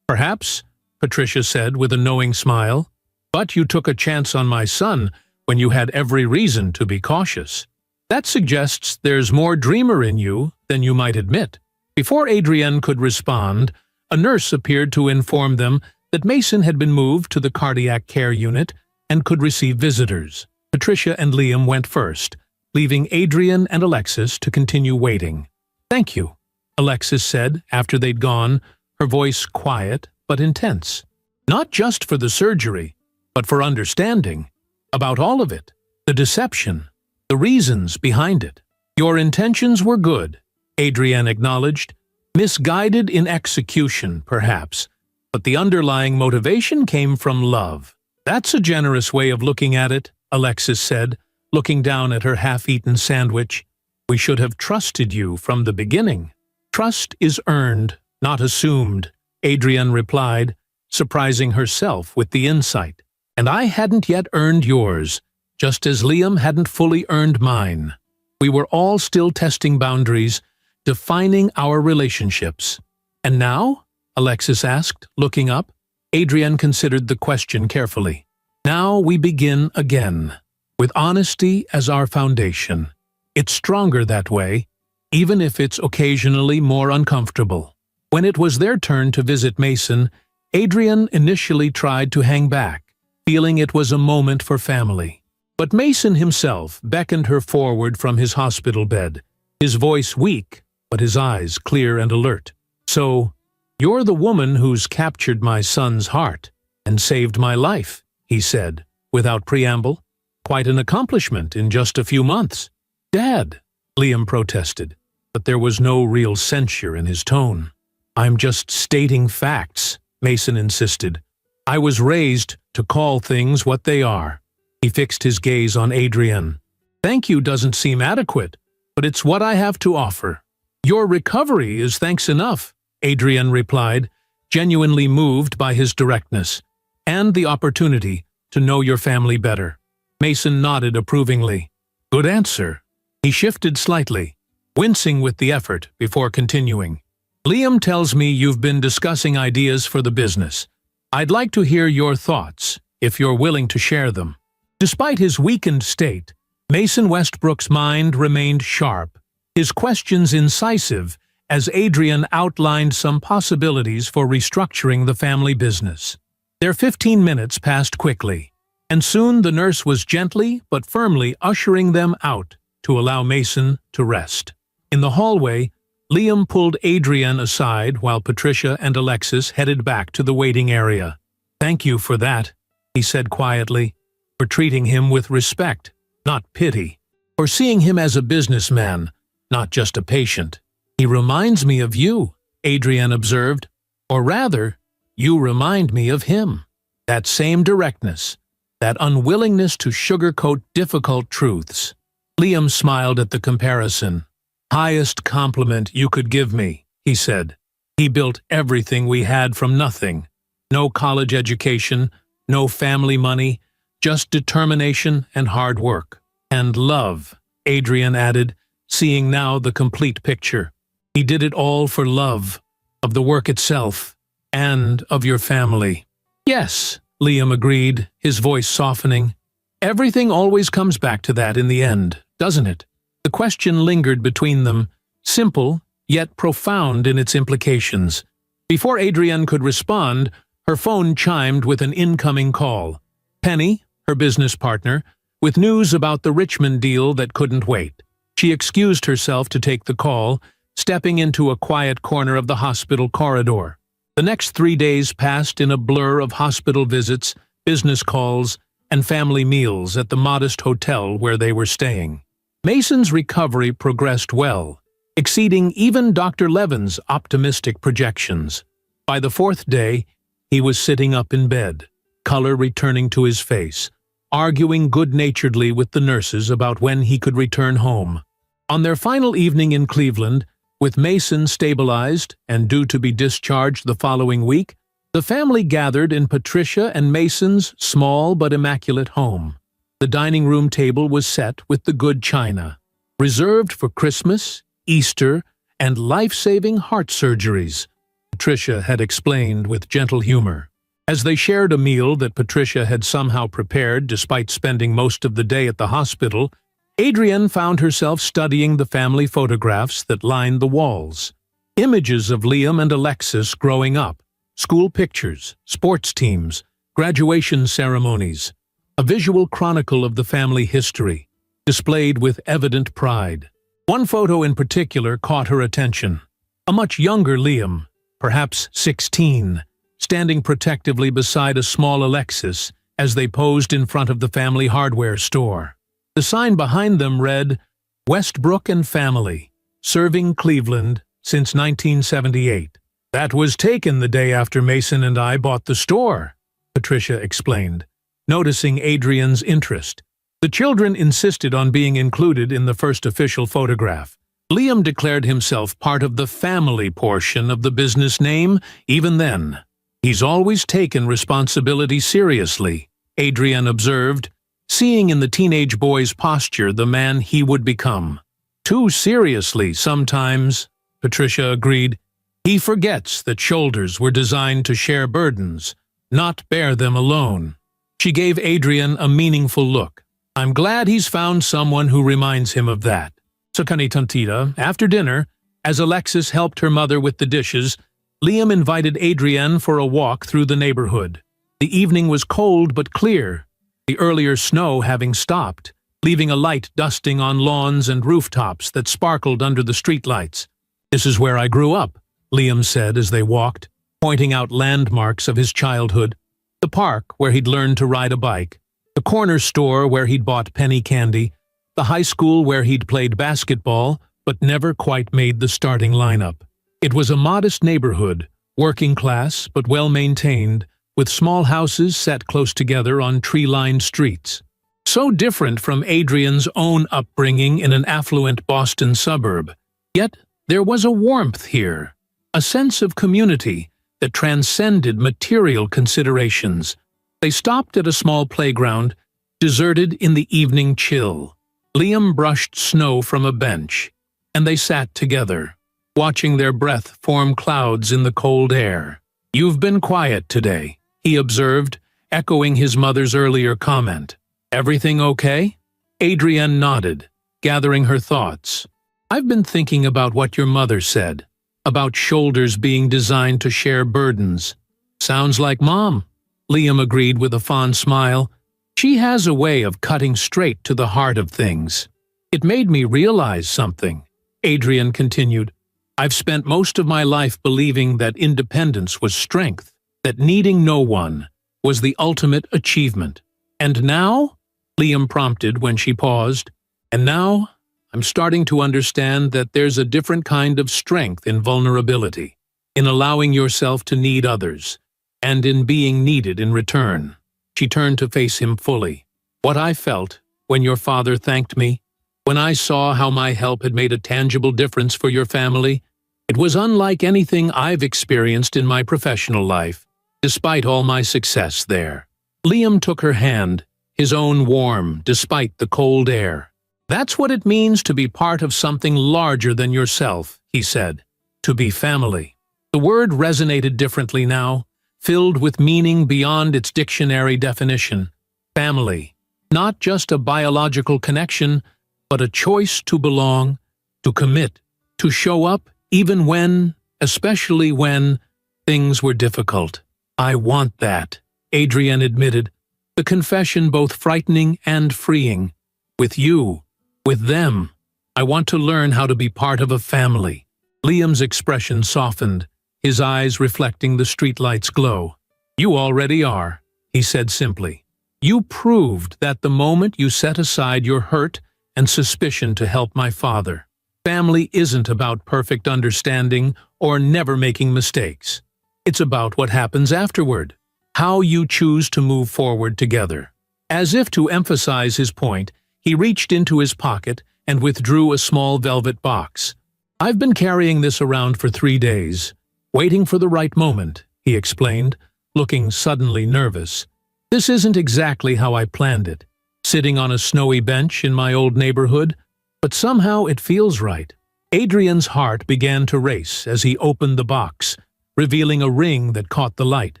[SPEAKER 1] "Perhaps," Patricia said with a knowing smile. "But you took a chance on my son when you had every reason to be cautious. That suggests there's more dreamer in you than you might admit." Before Adrian could respond, a nurse appeared to inform them that Mason had been moved to the cardiac care unit and could receive visitors. Patricia and Liam went first, leaving Adrian and Alexis to continue waiting. "Thank you," Alexis said after they'd gone, her voice quiet but intense. "Not just for the surgery, but for understanding. About all of it. The deception. The reasons behind it. Your intentions were good," Adrian acknowledged. "Misguided in execution, perhaps, but the underlying motivation came from love." "That's a generous way of looking at it," Alexis said, looking down at her half-eaten sandwich. "We should have trusted you from the beginning." "Trust is earned, not assumed," Adrian replied, surprising herself with the insight. "And I hadn't yet earned yours, just as Liam hadn't fully earned mine. We were all still testing boundaries, defining our relationships." "And now?" Alexis asked, looking up. Adrian considered the question carefully. "Now we begin again, with honesty as our foundation. It's stronger that way, even if it's occasionally more uncomfortable." When it was their turn to visit Mason, Adrian initially tried to hang back, feeling it was a moment for family. But Mason himself beckoned her forward from his hospital bed, his voice weak, but his eyes clear and alert. "So, you're the woman who's captured my son's heart and saved my life," he said, without preamble. "Quite an accomplishment in just a few months." "Dad," Liam protested, but there was no real censure in his tone. "I'm just stating facts," Mason insisted. "I was raised to call things what they are." He fixed his gaze on Adrian. "Thank you doesn't seem adequate, but it's what I have to offer." "Your recovery is thanks enough," Adrian replied, genuinely moved by his directness, "and the opportunity to know your family better." Mason nodded approvingly. "Good answer." He shifted slightly, wincing with the effort before continuing. "Liam tells me you've been discussing ideas for the business. I'd like to hear your thoughts, if you're willing to share them." Despite his weakened state, Mason Westbrook's mind remained sharp, his questions incisive, as Adrian outlined some possibilities for restructuring the family business. Their 15 minutes passed quickly, and soon the nurse was gently but firmly ushering them out to allow Mason to rest. In the hallway, Liam pulled Adrian aside while Patricia and Alexis headed back to the waiting area. "Thank you for that," he said quietly, "for treating him with respect, not pity, for seeing him as a businessman, not just a patient." "He reminds me of you," Adrian observed, "or rather, you remind me of him. That same directness, that unwillingness to sugarcoat difficult truths." Liam smiled at the comparison. "Highest compliment you could give me," he said. "He built everything we had from nothing. No college education, no family money, just determination and hard work. And love," Adrian added, seeing now the complete picture. "He did it all for love, of the work itself, And of your family. Yes, Liam agreed, his voice softening. Everything always comes back to that in the end, doesn't it? The question lingered between them, simple, yet profound in its implications. Before Adrienne could respond, her phone chimed with an incoming call. Penny, her business partner, with news about the Richmond deal that couldn't wait. She excused herself to take the call, stepping into a quiet corner of the hospital corridor. The next 3 days passed in a blur of hospital visits, business calls, and family meals at the modest hotel where they were staying. Mason's recovery progressed well, exceeding even Dr. Levin's optimistic projections. By the 4th day, he was sitting up in bed, color returning to his face, arguing good-naturedly with the nurses about when he could return home. On their final evening in Cleveland, with Mason stabilized and due to be discharged the following week, the family gathered in Patricia and Mason's small but immaculate home. The dining room table was set with the good china, reserved for Christmas, Easter, and life-saving heart surgeries, Patricia had explained with gentle humor. As they shared a meal that Patricia had somehow prepared despite spending most of the day at the hospital, Adrienne found herself studying the family photographs that lined the walls. Images of Liam and Alexis growing up, school pictures, sports teams, graduation ceremonies, a visual chronicle of the family history, displayed with evident pride. One photo in particular caught her attention. A much younger Liam, perhaps 16, standing protectively beside a small Alexis as they posed in front of the family hardware store. The sign behind them read, "Westbrook and Family, serving Cleveland since 1978. That was taken the day after Mason and I bought the store," Patricia explained, noticing Adrienne's interest. The children insisted on being included in the first official photograph. Liam declared himself part of the family portion of the business name even then. "He's always taken responsibility seriously," Adrienne observed, seeing in the teenage boy's posture the man he would become. "Too seriously sometimes," Patricia agreed. "He forgets that shoulders were designed to share burdens, not bear them alone." She gave Adrienne a meaningful look. "I'm glad he's found someone who reminds him of that." Sakani Tantita, after dinner, as Alexis helped her mother with the dishes, Liam invited Adrienne for a walk through the neighborhood. The evening was cold but clear, the earlier snow having stopped, leaving a light dusting on lawns and rooftops that sparkled under the streetlights. "This is where I grew up," Liam said as they walked, pointing out landmarks of his childhood. The park where he'd learned to ride a bike, the corner store where he'd bought penny candy, the high school where he'd played basketball but never quite made the starting lineup. It was a modest neighborhood, working class but well-maintained, with small houses set close together on tree-lined streets. So different from Adrienne's own upbringing in an affluent Boston suburb. Yet there was a warmth here, a sense of community that transcended material considerations. They stopped at a small playground, deserted in the evening chill. Liam brushed snow from a bench, and they sat together, watching their breath form clouds in the cold air. "You've been quiet today," he observed, echoing his mother's earlier comment. "Everything okay?" Adrienne nodded, gathering her thoughts. "I've been thinking about what your mother said, about shoulders being designed to share burdens." "Sounds like Mom," Liam agreed with a fond smile. "She has a way of cutting straight to the heart of things." "It made me realize something," Adrienne continued. "I've spent most of my life believing that independence was strength, that needing no one was the ultimate achievement. And now?" Liam prompted when she paused. "And now I'm starting to understand that there's a different kind of strength in vulnerability, in allowing yourself to need others, and in being needed in return." She turned to face him fully. "What I felt when your father thanked me, when I saw how my help had made a tangible difference for your family, it was unlike anything I've experienced in my professional life, despite all my success there." Liam took her hand, his own warm despite the cold air. "That's what it means to be part of something larger than yourself," he said. "To be family." The word resonated differently now, filled with meaning beyond its dictionary definition. Family. Not just a biological connection, but a choice to belong, to commit, to show up even when, especially when, things were difficult. I want that, Adrienne admitted, the confession both frightening and freeing. With you, with them, I want to learn how to be part of a family. Liam's expression softened, his eyes reflecting the streetlight's glow. You already are, he said simply. You proved that the moment you set aside your hurt and suspicion to help my father. Family isn't about perfect understanding or never making mistakes. It's about what happens afterward, how you choose to move forward together. As if to emphasize his point, he reached into his pocket and withdrew a small velvet box. I've been carrying this around for 3 days, waiting for the right moment, he explained, looking suddenly nervous. This isn't exactly how I planned it, sitting on a snowy bench in my old neighborhood, but somehow it feels right. Adrian's heart began to race as he opened the box, revealing a ring that caught the light.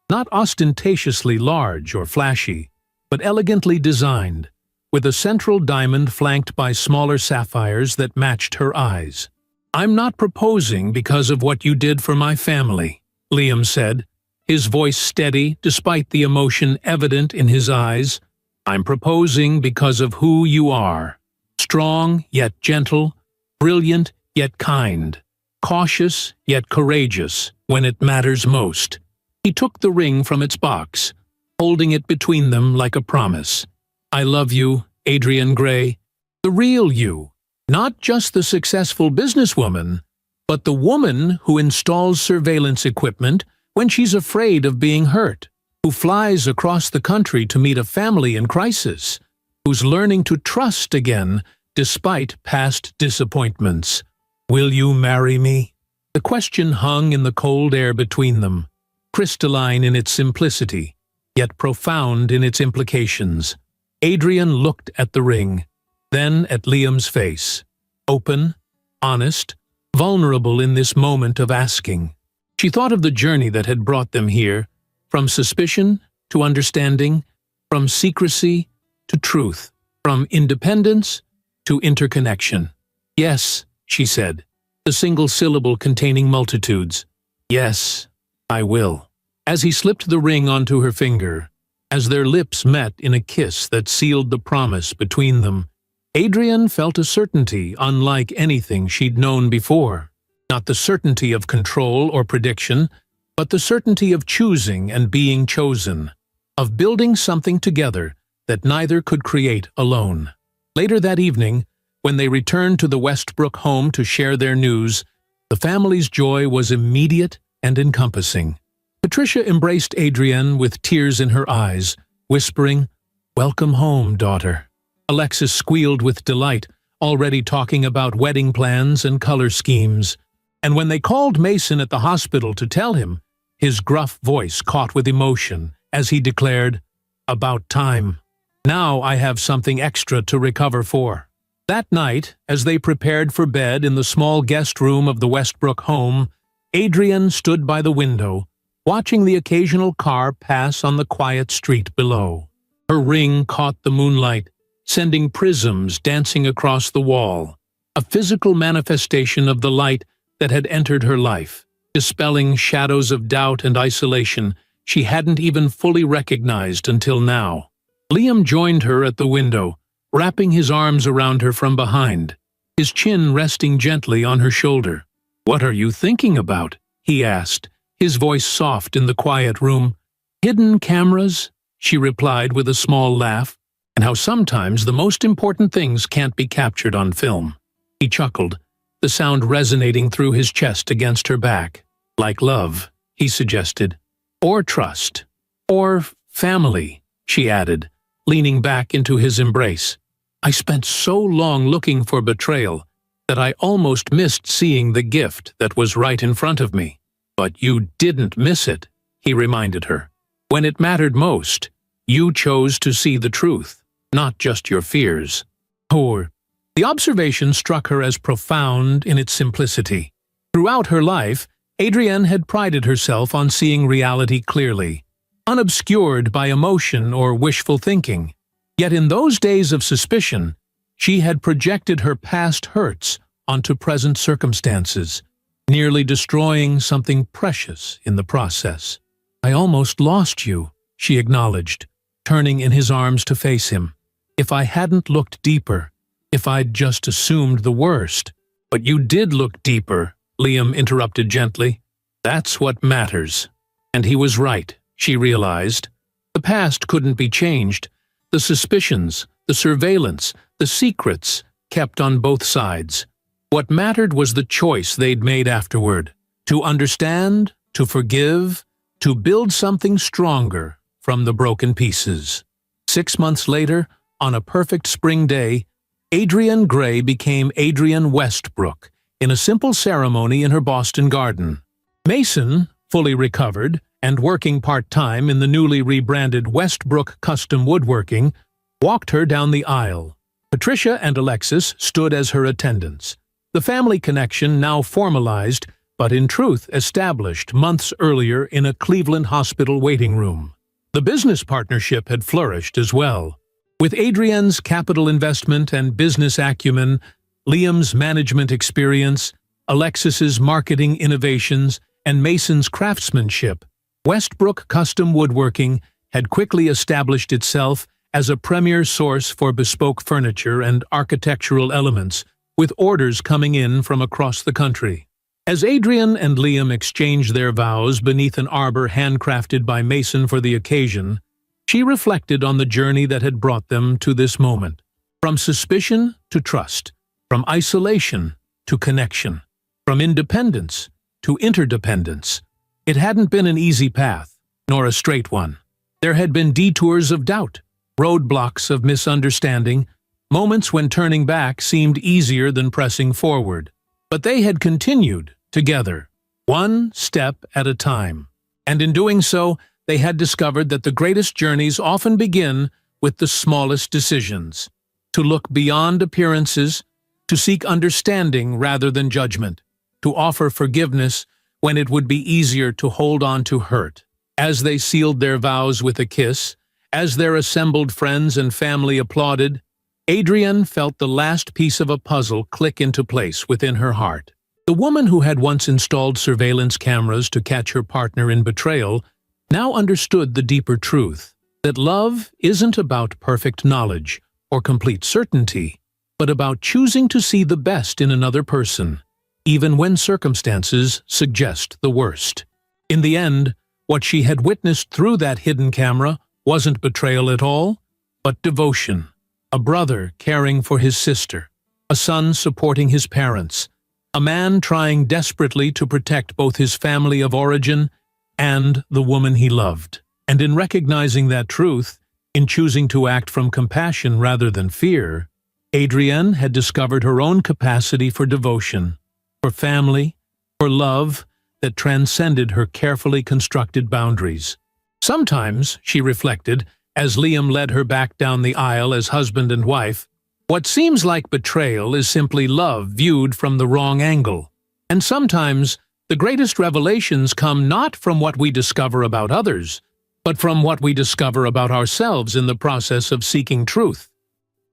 [SPEAKER 1] Not ostentatiously large or flashy, but elegantly designed, with a central diamond flanked by smaller sapphires that matched her eyes. I'm not proposing because of what you did for my family, Liam said, his voice steady despite the emotion evident in his eyes. I'm proposing because of who you are. Strong yet gentle, brilliant yet kind, cautious yet courageous when it matters most. He took the ring from its box, holding it between them like a promise. I love you, Adrienne Gray, the real you, not just the successful businesswoman, but the woman who installs surveillance equipment when she's afraid of being hurt, who flies across the country to meet a family in crisis, who's learning to trust again despite past disappointments. Will you marry me? The question hung in the cold air between them, crystalline in its simplicity, yet profound in its implications. Adrienne looked at the ring, then at Liam's face, open, honest, vulnerable in this moment of asking. She thought of the journey that had brought them here, from suspicion to understanding, from secrecy to truth, from independence to interconnection. Yes, she said, the single syllable containing multitudes. Yes, I will. As he slipped the ring onto her finger, as their lips met in a kiss that sealed the promise between them, Adrienne felt a certainty unlike anything she'd known before. Not the certainty of control or prediction, but the certainty of choosing and being chosen, of building something together that neither could create alone. Later that evening, when they returned to the Westbrook home to share their news, the family's joy was immediate and encompassing. Patricia embraced Adrienne with tears in her eyes, whispering, "Welcome home, daughter." Alexis squealed with delight, already talking about wedding plans and color schemes. And when they called Mason at the hospital to tell him, his gruff voice caught with emotion as he declared, "About time. Now I have something extra to recover for." That night, as they prepared for bed in the small guest room of the Westbrook home, Adrienne stood by the window, watching the occasional car pass on the quiet street below. Her ring caught the moonlight, sending prisms dancing across the wall, a physical manifestation of the light that had entered her life, dispelling shadows of doubt and isolation she hadn't even fully recognized until now. Liam joined her at the window, wrapping his arms around her from behind, his chin resting gently on her shoulder. "What are you thinking about?" he asked, his voice soft in the quiet room. "Hidden cameras," she replied with a small laugh, "and how sometimes the most important things can't be captured on film." He chuckled, the sound resonating through his chest against her back. "Like love," he suggested. "Or trust. Or family," she added, leaning back into his embrace. "I spent so long looking for betrayal that I almost missed seeing the gift that was right in front of me." "But you didn't miss it," he reminded her. "When it mattered most, you chose to see the truth, not just your fears." Or the observation struck her as profound in its simplicity. Throughout her life, Adrienne had prided herself on seeing reality clearly, unobscured by emotion or wishful thinking. Yet in those days of suspicion, she had projected her past hurts onto present circumstances, nearly destroying something precious in the process. "I almost lost you," she acknowledged, turning in his arms to face him. "If I hadn't looked deeper, if I'd just assumed the worst." "But you did look deeper," Liam interrupted gently. "That's what matters." And he was right, she realized. The past couldn't be changed. The suspicions, the surveillance, the secrets kept on both sides. What mattered was the choice they'd made afterward, to understand, to forgive, to build something stronger from the broken pieces. 6 months later, on a perfect spring day, Adrienne Gray became Adrienne Westbrook in a simple ceremony in her Boston garden. Mason, fully recovered and working part-time in the newly rebranded Westbrook Custom Woodworking, walked her down the aisle. Patricia and Alexis stood as her attendants. The family connection now formalized, but in truth established months earlier in a Cleveland hospital waiting room. The business partnership had flourished as well. With Adrienne's capital investment and business acumen, Liam's management experience, Alexis's marketing innovations, and Mason's craftsmanship, Westbrook Custom Woodworking had quickly established itself as a premier source for bespoke furniture and architectural elements, with orders coming in from across the country. As Adrienne and Liam exchanged their vows beneath an arbor handcrafted by Mason for the occasion, she reflected on the journey that had brought them to this moment. From suspicion to trust, from isolation to connection, from independence to interdependence. It hadn't been an easy path, nor a straight one. There had been detours of doubt, roadblocks of misunderstanding, moments when turning back seemed easier than pressing forward. But they had continued, together, one step at a time. And in doing so, they had discovered that the greatest journeys often begin with the smallest decisions. To look beyond appearances, to seek understanding rather than judgment, to offer forgiveness when it would be easier to hold on to hurt. As they sealed their vows with a kiss, as their assembled friends and family applauded, Adrienne felt the last piece of a puzzle click into place within her heart. The woman who had once installed surveillance cameras to catch her partner in betrayal now understood the deeper truth, that love isn't about perfect knowledge or complete certainty, but about choosing to see the best in another person, even when circumstances suggest the worst. In the end, what she had witnessed through that hidden camera wasn't betrayal at all, but devotion. A brother caring for his sister, a son supporting his parents, a man trying desperately to protect both his family of origin and the woman he loved. And in recognizing that truth, in choosing to act from compassion rather than fear, Adrienne had discovered her own capacity for devotion, for family, for love that transcended her carefully constructed boundaries. Sometimes, she reflected, as Liam led her back down the aisle as husband and wife, what seems like betrayal is simply love viewed from the wrong angle. And sometimes, the greatest revelations come not from what we discover about others, but from what we discover about ourselves in the process of seeking truth.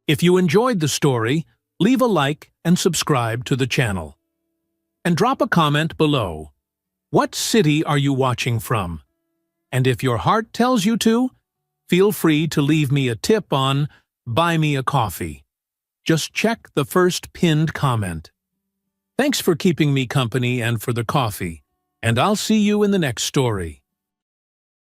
[SPEAKER 1] If you enjoyed the story, leave a like and subscribe to the channel. And drop a comment below. What city are you watching from? And if your heart tells you to, feel free to leave me a tip on Buy Me a Coffee. Just check the first pinned comment. Thanks for keeping me company and for the coffee, and I'll see you in the next story.